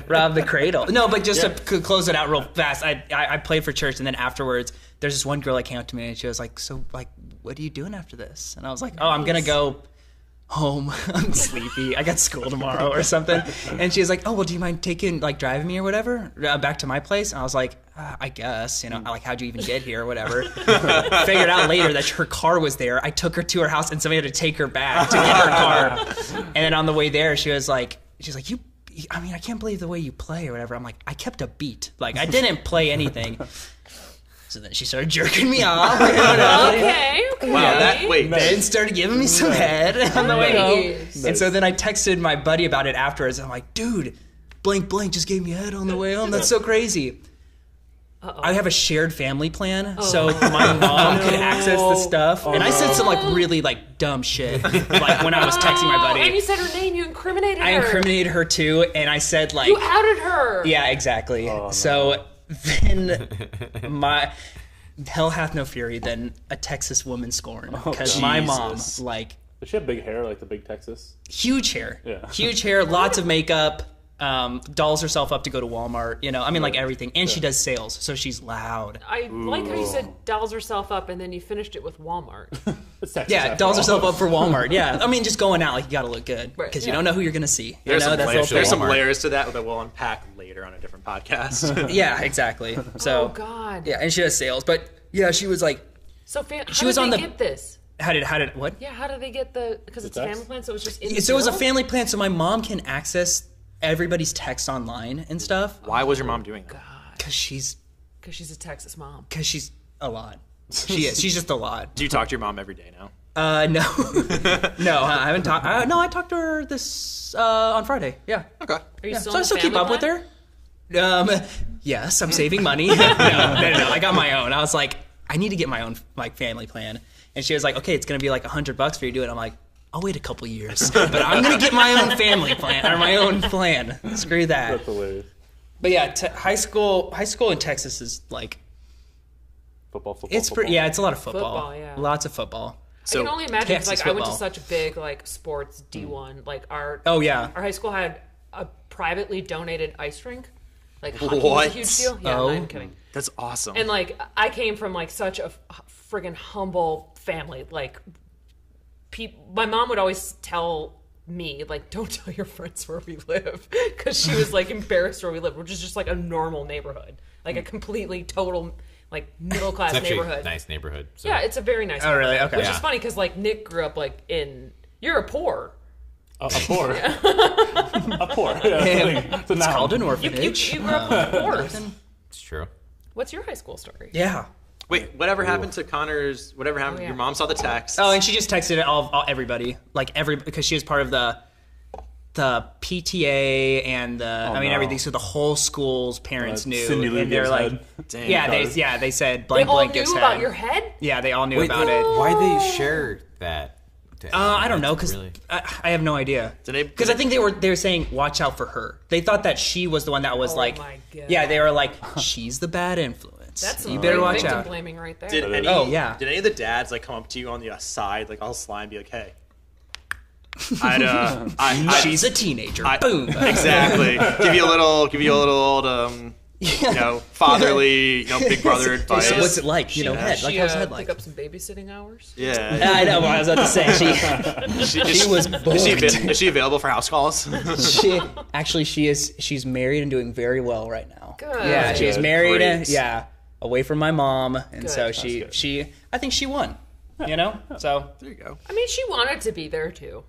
S1: Rob the cradle. No, but just to close it out real fast, I played for church, and then afterwards, there's this one girl that came up to me, and she was like, "So, like, what are you doing after this?" And I was like, "Oh, I'm gonna go home. I'm sleepy. I got school tomorrow or something." And she was like, "Oh, well, do you mind driving me or whatever back to my place?" And I was like, "I guess, like, how'd you even get here or whatever." Figured out later that her car was there. I took her to her house, and somebody had to take her back to get her car. And then on the way there, she was like, I can't believe the way you play or whatever. I'm like, I kept a beat. Like, I didn't play anything. So then she started jerking me off. You know?
S3: Okay.
S5: Wow.
S1: Then started giving me some head on the way home.
S3: Nice.
S1: And so then I texted my buddy about it afterwards. I'm like, dude, blank just gave me head on the way home. That's so crazy. I have a shared family plan, so my mom could access the stuff. And I said some like really like dumb shit, like when I was texting my buddy.
S3: And you said her name. You incriminated her.
S1: I incriminated her too, and I said like,
S3: You outed her.
S1: yeah, exactly. So then my hell hath no fury than a Texas woman scorn because my mom like
S2: Does she have big hair like the big Texas?
S1: huge hair, lots of makeup. Dolls herself up to go to Walmart, you know. I mean, like everything, and she does sales, so she's loud.
S3: I like how you said dolls herself up, and then you finished it with Walmart.
S2: It's Texas
S1: Yeah,
S2: after
S1: dolls
S2: all.
S1: herself up for Walmart. Yeah, I mean, just going out like you got to look good
S3: Right.
S1: because you don't know who you're gonna see. You
S5: There's
S1: know,
S5: some,
S1: that's the whole
S5: there's some
S1: thing.
S5: layers to that that we'll unpack later on a different podcast.
S1: Yeah, exactly. So
S3: Oh God.
S1: yeah, and she does sales, but yeah, she was like,
S3: So how
S1: She
S3: did
S1: was
S3: they
S1: on the-
S3: get this?
S1: how did what?
S3: Yeah, how did they get because it's a
S2: text?
S3: family plan, so it was just in the
S1: So it was a
S3: bill?
S1: family plan, so my mom can access everybody's text online and stuff
S5: Why was your mom doing that?
S1: because she's
S3: Because she's a Texas mom.
S1: a lot. She is. She's just a lot.
S5: Do you talk to your mom every day now?
S1: No, no, I haven't talked. No, I talked to her this on Friday. Yeah,
S5: Okay.
S3: Are you
S1: yeah.
S3: still
S1: So I
S3: in the
S1: still keep
S3: family
S1: up with
S3: plan?
S1: her. Yes, I'm saving money. No, I got my own. I was like, I need to get my own like family plan, and she was like, okay, it's gonna be like $100 for you to do it. I'm like, I'll wait a couple years, but I'm gonna get my own family plan or my own plan. Screw that.
S2: That's hilarious.
S1: But yeah, high school in Texas is like
S2: Football.
S1: it's pretty. Yeah, it's a lot of football.
S3: Football, yeah.
S1: Lots of football.
S3: I can only imagine. 'Cause,
S1: Texas
S3: like I went to
S1: football.
S3: such a big like sports D1. Like our
S1: Oh yeah.
S3: our high school had a privately donated ice rink. Like hockey was
S5: What?
S3: a huge deal. Yeah,
S1: Oh.
S3: I'm not even kidding.
S5: That's awesome.
S3: And like I came from like such a friggin' humble family. Like my mom would always tell me like, don't tell your friends where we live, because she was like embarrassed where we live, which is just like a normal neighborhood, like a completely total like middle class
S4: It's actually
S3: neighborhood.
S4: a nice neighborhood. So.
S3: Yeah, it's a very nice.
S1: Oh, really?
S3: neighborhood,
S1: Okay.
S3: Which
S4: Yeah.
S3: is funny because like Nick grew up like in You're poor.
S2: A poor. A poor. Yeah, it's a
S1: It's
S2: noun.
S1: called an
S3: You
S1: orphanage.
S3: grew up with the poor.
S4: It's true.
S3: What's your high school story?
S1: Yeah.
S5: Wait, whatever happened to Connor's? Whatever happened?
S3: Oh, yeah.
S5: Your mom saw the text.
S1: Oh, and she just texted it all everybody, like because she was part of the PTA and I mean
S2: no.
S1: everything. So the whole school's parents knew,
S2: Cindy Lou
S1: and they're
S2: gives
S1: like,
S2: head.
S5: Dang.
S1: yeah, they said
S3: They
S1: blank
S3: all
S1: blank
S3: knew
S1: gives
S3: about
S1: head.
S3: your head.
S1: Yeah, they all knew
S4: Wait,
S1: about it.
S4: Why'd they share that?
S1: I don't know, because
S4: Really?
S1: I have no idea.
S5: Did they-
S1: Because I think they were saying watch out for her. They thought that she was the one that was
S3: Oh
S1: like,
S3: my God.
S1: yeah, they were like, she's the bad influence.
S3: That's
S1: you
S3: some
S1: better
S3: great
S1: watch
S3: victim
S1: out.
S3: blaming right there.
S5: Did any?
S1: Oh, yeah.
S5: Did any of the dads like come up to you on the side, like all sly, and be like, "Hey, I'd
S1: She's a teenager.
S5: I-
S1: Boom.
S5: exactly. give you a little old, fatherly, big brother advice."
S1: So what's it like? You know, head. Like,
S3: She
S1: how's head like?
S3: pick up some babysitting hours.
S5: Yeah.
S1: I know what I was about to say. She was booked.
S5: Is she available for house calls?
S1: She's married and doing very well right now.
S3: Good.
S1: Yeah, she's
S2: Good.
S1: married.
S5: Great.
S1: Yeah, away from my mom, and
S3: Good.
S1: so
S3: That's
S1: she I think she won. You know, so
S5: There you go.
S3: I mean, she wanted to be there too.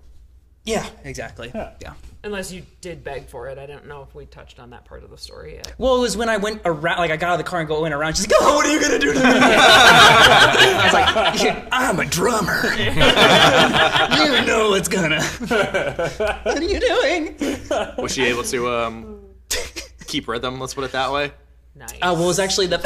S1: yeah, exactly. Yeah.
S3: Unless you did beg for it. I don't know if we touched on that part of the story yet.
S1: Well, it was when I went around, like I got out of the car and went around. She's like, "Oh, what are you gonna do to me?" I was like, yeah, "I'm a drummer. You know what's gonna. What are you doing?"
S5: Was she able to keep rhythm? Let's put it that way.
S3: Nice.
S1: Well, it was actually the.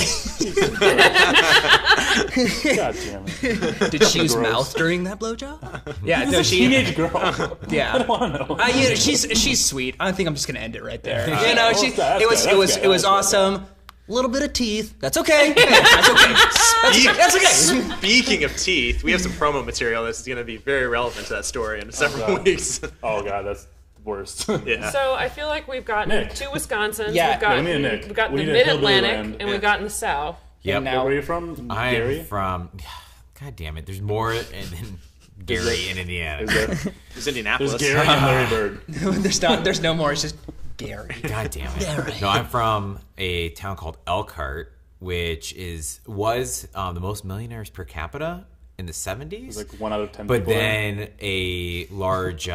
S2: God damn it.
S1: Did she use
S2: Gross.
S1: mouth during that blowjob? Yeah, no, she.
S2: Teenage girl.
S1: Yeah,
S2: wanna know.
S1: she's sweet. I think I'm just gonna end it right there.
S2: right.
S1: You know,
S2: Well,
S1: she
S2: that's
S1: it was
S2: good,
S1: it was
S2: that's
S1: it was
S2: good.
S1: awesome. A little bit of teeth. That's okay. That's okay. That's okay.
S5: Speaking of teeth, we have some promo material that's going to be very relevant to that story in several
S2: God.
S5: weeks.
S2: Oh god, that's worst.
S5: Yeah.
S3: So I feel like we've gotten
S2: Nick.
S3: two Wisconsins.
S1: Yeah.
S3: We've gotten,
S2: Yeah, we need a Nick.
S3: we've got
S2: We
S3: the
S2: need a hillbilly
S3: Mid-Atlantic,
S2: land.
S3: and we've gotten the South.
S4: Yep.
S1: now-
S2: Where are you from?
S4: I'm
S2: Gary?
S4: from. God damn it! There's more than Gary in Indiana.
S2: Is there?
S5: It's Indianapolis.
S2: There's Gary and Larry Bird.
S1: There's no more. It's just Gary.
S4: God damn it! No, I'm from a town called Elkhart, which was the most millionaires per capita in the 70s.
S2: Like 1 out of 10
S4: But
S2: people.
S4: then a large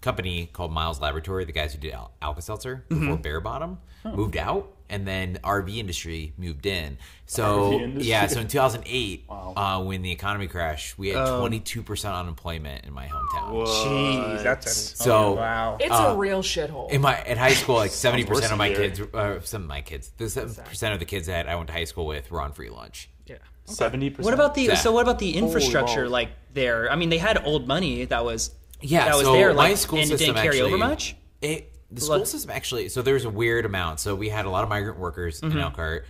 S4: company called Miles Laboratory, the guys who did Alka-Seltzer before Bear Bottom, moved out. and then RV industry moved in.
S2: RV
S4: So
S2: industry?
S4: yeah, so in 2008,
S2: Wow.
S4: when the economy crashed, we had 22% unemployment in my hometown.
S1: Jeez, that's
S4: So
S1: wow.
S3: It's a real shithole.
S4: in high school, like 70% of my
S2: here.
S4: kids, some of my kids, the 7% of the kids that I went to high school with were on free lunch.
S3: yeah.
S2: 70%.
S1: What about the
S4: That.
S1: what about the infrastructure
S2: balls.
S1: like there? I mean, they had old money that was
S4: So
S1: there,
S4: my
S1: like,
S4: school
S1: and it
S4: system
S1: didn't carry
S4: actually,
S1: over much.
S4: The school system actually, so there's a weird amount. So we had a lot of migrant workers in Elkhart.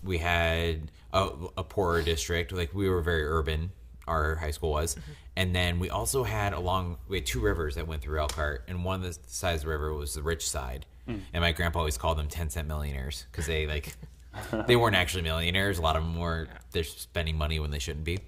S4: We had a poorer district. Like we were very urban. Our high school was, and then we also had we had 2 rivers that went through Elkhart, and one of the sides of the river was the rich side. And my grandpa always called them 10-cent millionaires because they they weren't actually millionaires. A lot of them were. They're spending money when they shouldn't be.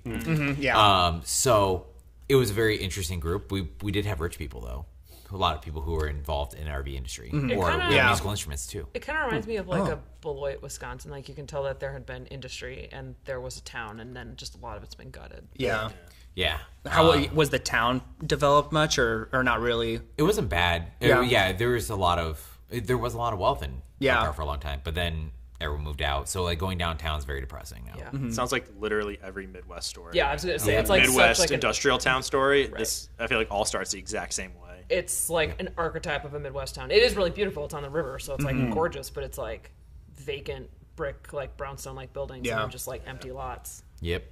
S1: Yeah.
S4: So it was a very interesting group. We did have rich people though. A lot of people who were involved in RV industry or
S3: kinda-
S4: with
S1: Yeah.
S4: musical instruments too.
S3: It kind of reminds me of like a Beloit, Wisconsin. Like you can tell that there had been industry and there was a town, and then just a lot of it's been gutted.
S1: Yeah.
S4: Yeah.
S1: How was the town developed much, or not really?
S4: It wasn't bad.
S1: Yeah.
S4: There was a lot of wealth in
S1: Yeah.
S4: Elkhart for a long time, but then everyone moved out. So like going downtown is very depressing now.
S3: Yeah.
S5: Sounds like literally every Midwest story.
S3: Yeah, I was gonna say it's like
S5: Midwest
S3: such like
S5: industrial town story. This I feel like all starts the exact same way.
S3: it's like an archetype of a Midwest town. It is really beautiful. It's on the river, so it's like gorgeous, but it's like vacant brick, like brownstone, like buildings,
S1: Yeah.
S3: and just like empty lots.
S4: Yep.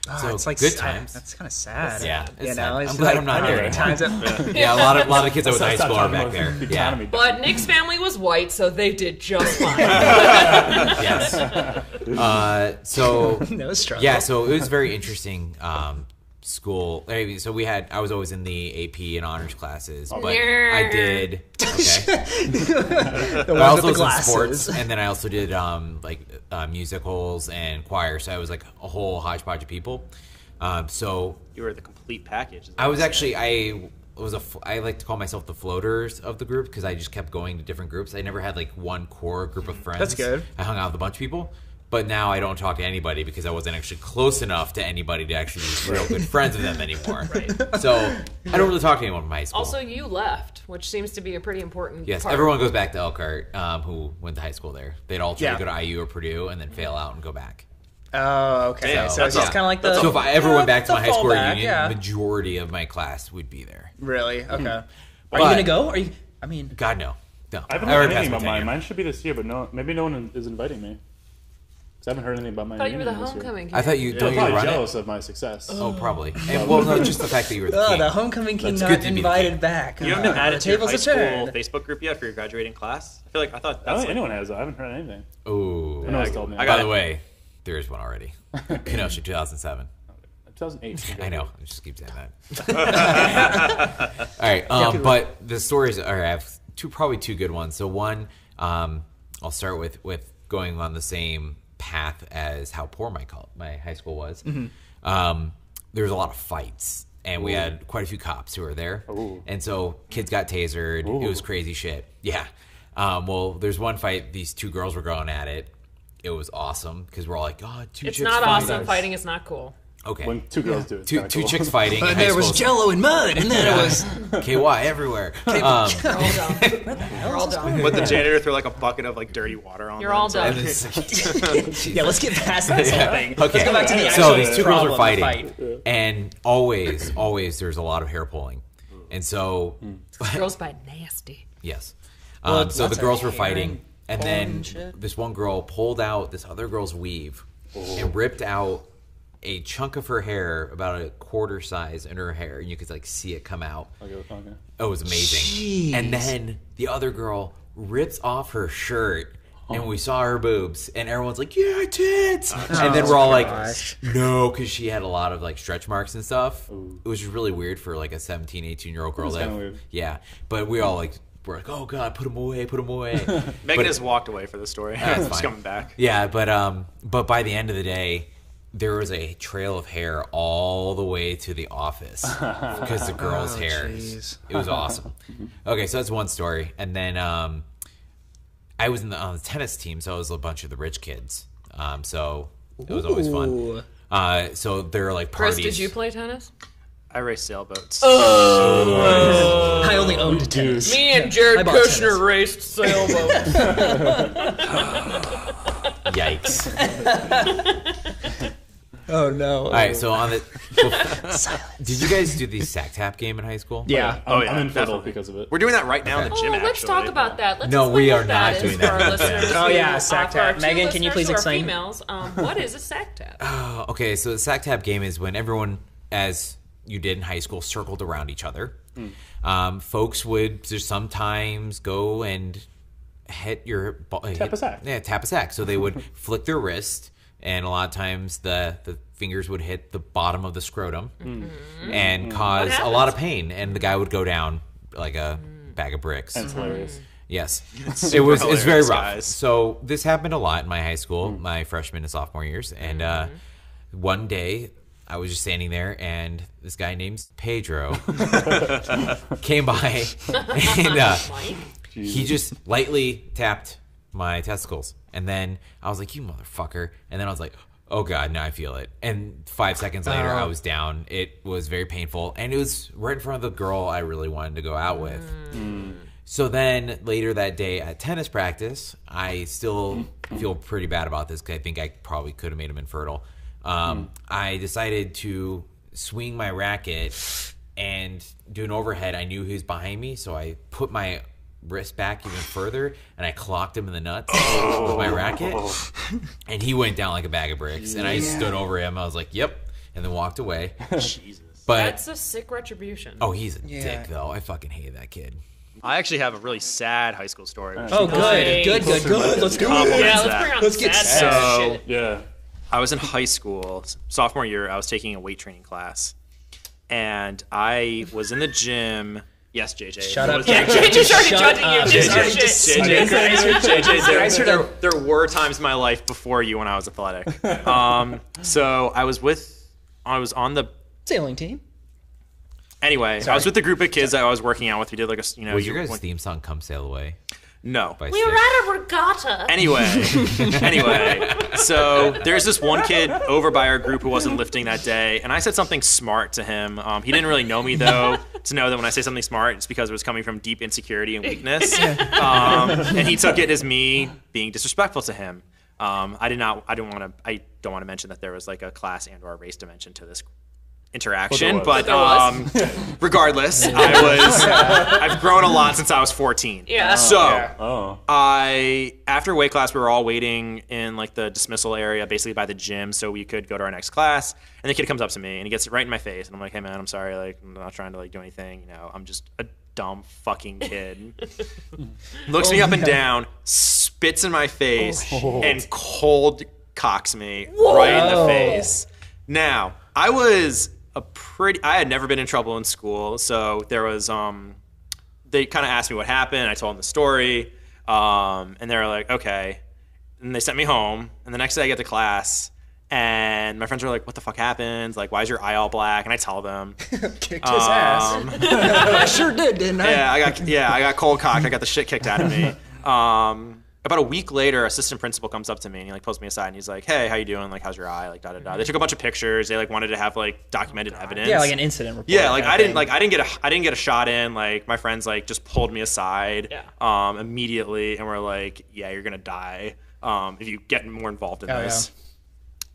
S1: Ah,
S4: So
S1: it's like
S4: good
S1: sad.
S4: times.
S1: That's kind of sad.
S4: Yeah, it's
S1: You
S4: sad.
S1: know,
S4: I'm
S1: it's
S4: glad
S1: like
S4: I'm not
S1: 100
S4: there.
S1: times that-
S4: Yeah, a lot of the kids I went to high
S2: Stop
S4: school are
S2: talking
S4: back
S2: about
S4: there.
S2: the
S4: Yeah.
S2: economy.
S3: But Nick's family was white, so they did just fine.
S4: Yes. So
S1: No struggle.
S4: yeah, so it was very interesting. School. So I was always in the AP and honors classes, but I did. Okay.
S1: the
S4: But I
S1: ones
S4: also
S1: with the
S4: was in
S1: glasses.
S4: sports, and then I also did musicals and choir. So I was like a whole hodgepodge of people. So
S5: You were the complete package. is what
S4: I was
S5: I'm
S4: actually
S5: saying.
S4: I like to call myself the floaters of the group because I just kept going to different groups. I never had like one core group of friends.
S1: That's good.
S4: I hung out with a bunch of people. But now I don't talk to anybody because I wasn't actually close enough to anybody to actually be real good friends with them anymore. So I don't really talk to anyone from high school.
S3: Also, you left, which seems to be a pretty important
S4: Yes,
S3: part.
S4: everyone goes back to Elkhart who went to high school there. They'd all try
S1: Yeah.
S4: to go to IU or Purdue and then fail out and go back.
S1: Oh, okay.
S5: Damn,
S1: so it's
S5: that's
S1: just
S5: a-
S1: kind of like the.
S4: So if I ever went back to
S1: the
S4: my high school
S1: fallback,
S4: reunion,
S1: yeah.
S4: majority of my class would be there.
S1: Really? Okay. Are
S4: But-
S1: you gonna go? Are you? I mean,
S4: God, no. No.
S2: I haven't
S4: I
S2: heard
S4: already
S2: anything
S4: passed
S2: about
S4: my
S2: mine.
S4: tenure.
S2: Mine should be this year, but maybe no one is inviting me. 'Cause I haven't heard anything about my
S3: I thought you were the
S2: reunion this year.
S3: homecoming kid.
S4: I thought you
S2: They're
S4: don't you
S2: probably
S4: run
S2: jealous
S4: it?
S2: of my success.
S4: Oh, probably. And, well, no, just the fact that you were the king.
S1: the homecoming king
S4: That's
S1: not
S4: good to be the
S1: invited
S4: king.
S1: back.
S5: You haven't been added to your
S1: tables
S5: high school
S1: returned.
S5: Facebook group yet for your graduating class? I thought
S2: I don't
S5: that's
S2: think
S5: like,
S2: anyone has. I haven't heard anything.
S4: Ooh.
S2: No one's told me.
S5: I
S4: By
S5: got
S4: the
S5: it.
S4: way, there is one already. Kenosha 2007.
S2: 2008.
S4: I know. I just keep saying that. All right. But the stories are I have probably two good ones. So one, I'll start with going on the same path as how poor my high school was. There was a lot of fights, and we had quite a few cops who were there.
S2: Ooh.
S4: And so kids got tasered. It was crazy shit. Yeah. Well, there's one fight. These 2 girls were going at it. It was awesome because we're all like, "Oh, two
S3: It's
S4: chicks
S3: not
S4: fighting."
S3: awesome. Fighting is not cool.
S4: Okay.
S2: When 2 girls do it. it's
S4: Two
S2: kinda cool.
S4: chicks fighting. in
S1: And
S4: high
S1: there was
S4: school.
S1: Jello and mud, and then it was.
S4: KY everywhere.
S3: You're all dumb. You're all dumb.
S5: But the janitor threw like a bucket of like dirty water on
S3: You're
S5: them,
S3: all
S5: so-
S3: dumb.
S4: And it's-
S1: Yeah, let's get past this whole thing.
S4: Okay.
S1: Let's go back to the
S4: So
S1: actual
S4: these 2 girls
S1: problem,
S4: were
S1: the
S4: fighting,
S1: fight.
S4: and always there's a lot of hair pulling, and so
S3: Girls by nasty.
S4: yes,
S1: Well,
S4: so the
S1: lots of
S4: girls were
S1: hair
S4: fighting, and
S1: pulling
S4: then
S1: and shit.
S4: this one girl pulled out this other girl's weave and ripped out a chunk of her hair about a quarter size in her hair, and you could like see it come out.
S2: Okay.
S4: It was amazing.
S1: Jeez.
S4: And then the other girl rips off her shirt, and we saw her boobs, and everyone's like, "Yeah, tits!" and then we're all
S1: gosh.
S4: like, "No," because she had a lot of like stretch marks and stuff. It was just really weird for like a 17, 18-year-old girl.
S2: was
S4: to
S2: kinda
S4: have-
S2: weird.
S4: Yeah, but we all like were like, "Oh God, put them away, put them away."
S5: Megan
S4: But-
S5: has walked away for the story.
S4: That's
S5: She's
S4: fine.
S5: coming back.
S4: Yeah, but by the end of the day, there was a trail of hair all the way to the office because the girls' hair.
S1: jeez.
S4: It was awesome. Okay, so that's one story, and then I was on the tennis team, so it was a bunch of the rich kids. So it was always fun.
S1: Ooh.
S4: So there were like parties.
S3: Chris, did you play tennis?
S5: I race sailboats.
S1: I only owned tennis.
S3: Me and Jared
S1: I bought
S3: Kushner
S1: tennis.
S3: raced sailboats.
S4: Yikes.
S1: Oh no!
S4: All right, so on the did you guys do the sack tap game in high school?
S1: Yeah.
S2: I'm
S5: yeah,
S2: in fiddle
S5: definitely.
S2: because of it.
S5: We're doing that right now in the gym.
S3: Let's
S5: actually.
S3: talk about that. Let's
S4: No,
S3: explain
S4: we
S3: what
S4: are not
S3: is
S4: doing
S3: for
S4: that.
S3: our listeners.
S1: Oh, yeah,
S3: who-
S1: sack
S3: for our
S1: tap.
S3: two
S1: Megan, can you
S3: listeners
S1: please
S3: who are
S1: explain?
S3: Females, what is a sack tap?
S4: Okay, so the sack tap game is when everyone, as you did in high school, circled around each other. Folks would just sometimes go and hit your
S2: Tap a sack.
S4: Yeah, tap a sack. So they would flick their wrist, and a lot of times the fingers would hit the bottom of the scrotum and cause a lot of pain, and the guy would go down like a bag of bricks.
S2: That's hilarious.
S4: Yes,
S5: super
S4: it was very
S5: hilarious,
S4: rough.
S5: guys.
S4: So this happened a lot in my high school, my freshman and sophomore years, and one day I was just standing there, and this guy named Pedro came by, and
S3: Mike?
S4: he just lightly tapped my testicles, and then I was like, "You motherfucker!" And then I was like, "Oh god, now I feel it." And 5 seconds later, I was down. It was very painful, and it was right in front of the girl I really wanted to go out with. So then later that day at tennis practice, I still feel pretty bad about this because I think I probably could have made him infertile. I decided to swing my racket and do an overhead. I knew he was behind me, so I put my wrist back even further, and I clocked him in the nuts with my racket, and he went down like a bag of bricks. And I stood over him. I was like, "Yep," and then walked away.
S5: Jesus.
S4: But
S3: That's a sick retribution.
S4: oh, he's a dick though. I fucking hated that kid.
S5: I actually have a really sad high school story. which
S1: Oh,
S3: Nice.
S1: good. Let's go.
S5: complements
S3: Yeah, let's
S5: that.
S3: bring on
S1: Let's get
S3: sad
S5: so-
S3: shit.
S2: Yeah.
S5: I was in high school, sophomore year. I was taking a weight training class, and I was in the gym. Yes, JJ.
S1: Shut up,
S3: Yeah,
S1: JJ.
S3: JJ started
S1: Shut
S3: judging you.
S1: up.
S3: Just
S1: JJ,
S3: your
S1: just
S3: shit.
S5: JJ, there were times in my life before you when I was athletic. So I was on the.
S1: Sailing team.
S5: Anyway, I was with the group of kids that I was working out with. We did like a,
S4: Was your guys' theme song "Come Sail Away"?
S5: No.
S4: By
S3: We
S4: Styx?
S3: were at a regatta.
S5: Anyway, so there's this one kid over by our group who wasn't lifting that day, and I said something smart to him. He didn't really know me though to know that when I say something smart, it's because it was coming from deep insecurity and weakness. And he took it as me being disrespectful to him. I don't want to mention that there was like a class and/or a race dimension to this interaction,
S2: But
S5: but regardless, I've grown a lot since I was 14.
S3: Yeah.
S5: So.
S2: Oh.
S5: After weight class, we were all waiting in like the dismissal area, basically by the gym, so we could go to our next class. And the kid comes up to me and he gets right in my face, and I'm like, "Hey man, I'm sorry. Like, I'm not trying to like do anything. You know, I'm just a dumb fucking kid." Looks me up and down, spits in my face, and cold cocks me right in the face. Now, I had never been in trouble in school, so there was they kind of asked me what happened. I told them the story, and they were like, "Okay," and they sent me home. And the next day I get to class, and my friends were like, "What the fuck happened? Like, why is your eye all black?" And I tell them,
S1: Kicked his ass. I sure did, didn't I?
S5: I got cold cocked. I got the shit kicked out of me. About a week later, assistant principal comes up to me and he like pulls me aside and he's like, "Hey, how you doing? Like, how's your eye? Like, da da da." They took a bunch of pictures. They like wanted to have like documented evidence.
S1: Yeah, like an incident report.
S5: Yeah, like
S1: kind of
S5: I
S1: thing.
S5: didn't get a shot in. Like my friends like just pulled me aside
S3: Yeah.
S5: immediately and were like, "Yeah, you're gonna die if you get more involved in
S1: Oh,
S5: this."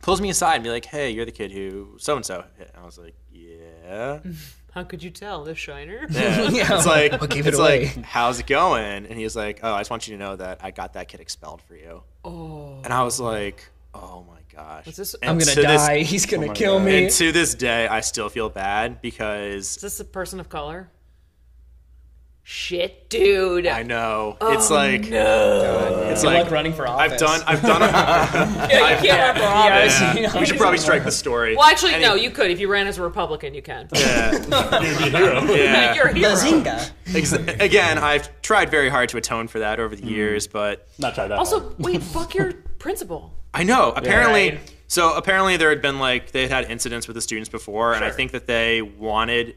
S5: Pulls me aside and be like, "Hey, you're the kid who so and so hit." And I was like, "Yeah."
S3: How could you tell this shiner?
S5: Yeah.
S1: Yeah.
S5: It's like,
S1: What gave it
S5: it's
S1: away?
S5: like, "How's it going?" And he was like, "Oh, I just want you to know that I got that kid expelled for you."
S3: Oh.
S5: And I was like, "Oh my gosh."
S3: Is this-
S5: And
S1: I'm gonna
S5: to this-
S1: die. He's gonna
S2: my
S1: kill
S2: God.
S1: me.
S5: And to this day, I still feel bad because
S3: Is this a person of color? Shit, dude.
S5: I know it's like
S3: No.
S5: it's
S1: Good
S5: like
S1: luck running for
S5: I've
S1: office.
S5: done
S3: Yeah, you can't run for office.
S5: Yeah. We should probably strike the story.
S3: Well, actually,
S5: Any-
S3: no, you could. If you ran as a Republican, you can.
S5: Yeah.
S2: You'd be a hero.
S5: Yeah.
S3: You're a hero.
S1: Bazinga.
S5: Again, I've tried very hard to atone for that over the years, but
S2: Not try that.
S3: Also,
S2: hard.
S3: wait, fuck your principal.
S5: I know. Apparently,
S1: Right.
S5: so apparently there had been like they had incidents with the students before, and I think that they wanted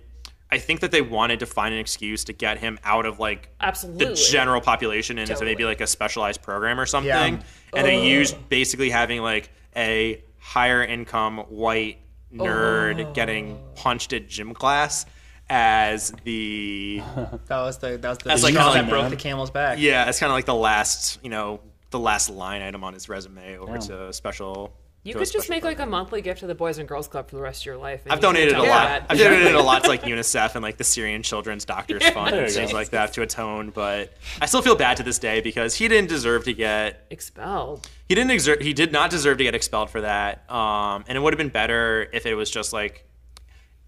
S5: to find an excuse to get him out of like
S3: Absolutely.
S5: the general population and into
S3: Totally.
S5: maybe like a specialized program or something.
S1: Yeah.
S5: And they used basically having like a higher income white nerd getting punched at gym class as the
S1: That was the
S5: As like
S1: straw
S5: kind
S1: that
S5: of
S1: broke
S2: man.
S1: the camel's back.
S5: yeah, it's kind of like the last line item on his resume over to special.
S3: You
S5: to a
S3: could just
S5: special
S3: make like a
S5: program.
S3: monthly gift to the Boys and Girls Club for the rest of your life. and
S5: I've
S3: you can
S5: donated a
S3: tell
S5: lot.
S3: that.
S5: I've donated a lot to like UNICEF and like the Syrian Children's Doctors Fund
S2: There
S5: and
S2: you
S5: things
S2: go.
S5: like that to atone. But I still feel bad to this day because he didn't deserve to get.
S3: Expelled.
S5: He did not deserve to get expelled for that. And it would have been better if it was just like.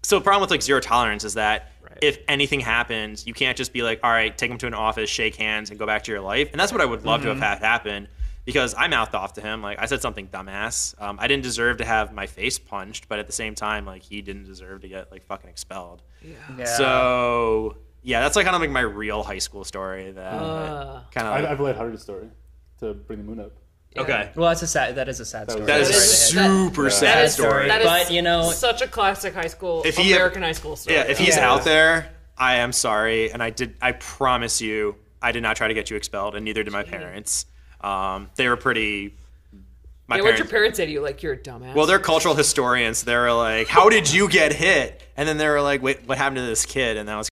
S5: So the problem with like zero tolerance is that if anything happens, you can't just be like, all right, take him to an office, shake hands, and go back to your life. And that's what I would love to have had happen. Because I mouthed off to him, like I said something dumbass. I didn't deserve to have my face punched, but at the same time, like he didn't deserve to get like fucking expelled.
S1: Yeah.
S5: So yeah, that's like kind of like my real high school story. That kind of.
S2: I've laid Hardy's story to bring the moon up.
S5: Okay,
S1: Well, that is a sad story.
S5: that is a
S3: That is-
S5: super
S3: that
S5: sad
S3: is-
S5: story.
S3: that is
S1: But, you know-
S3: such a classic high school,
S5: If he-
S3: American high school story.
S5: Yeah, if he's
S1: Yeah.
S5: out there, I am sorry, and I promise you, I did not try to get you expelled, and neither did my parents. They were pretty. My
S3: What'd your parents say to you? Like, you're a dumbass.
S5: Well, they're cultural historians. They were like, "How did you get hit?" And then they were like, "Wait, what happened to this kid?" And that was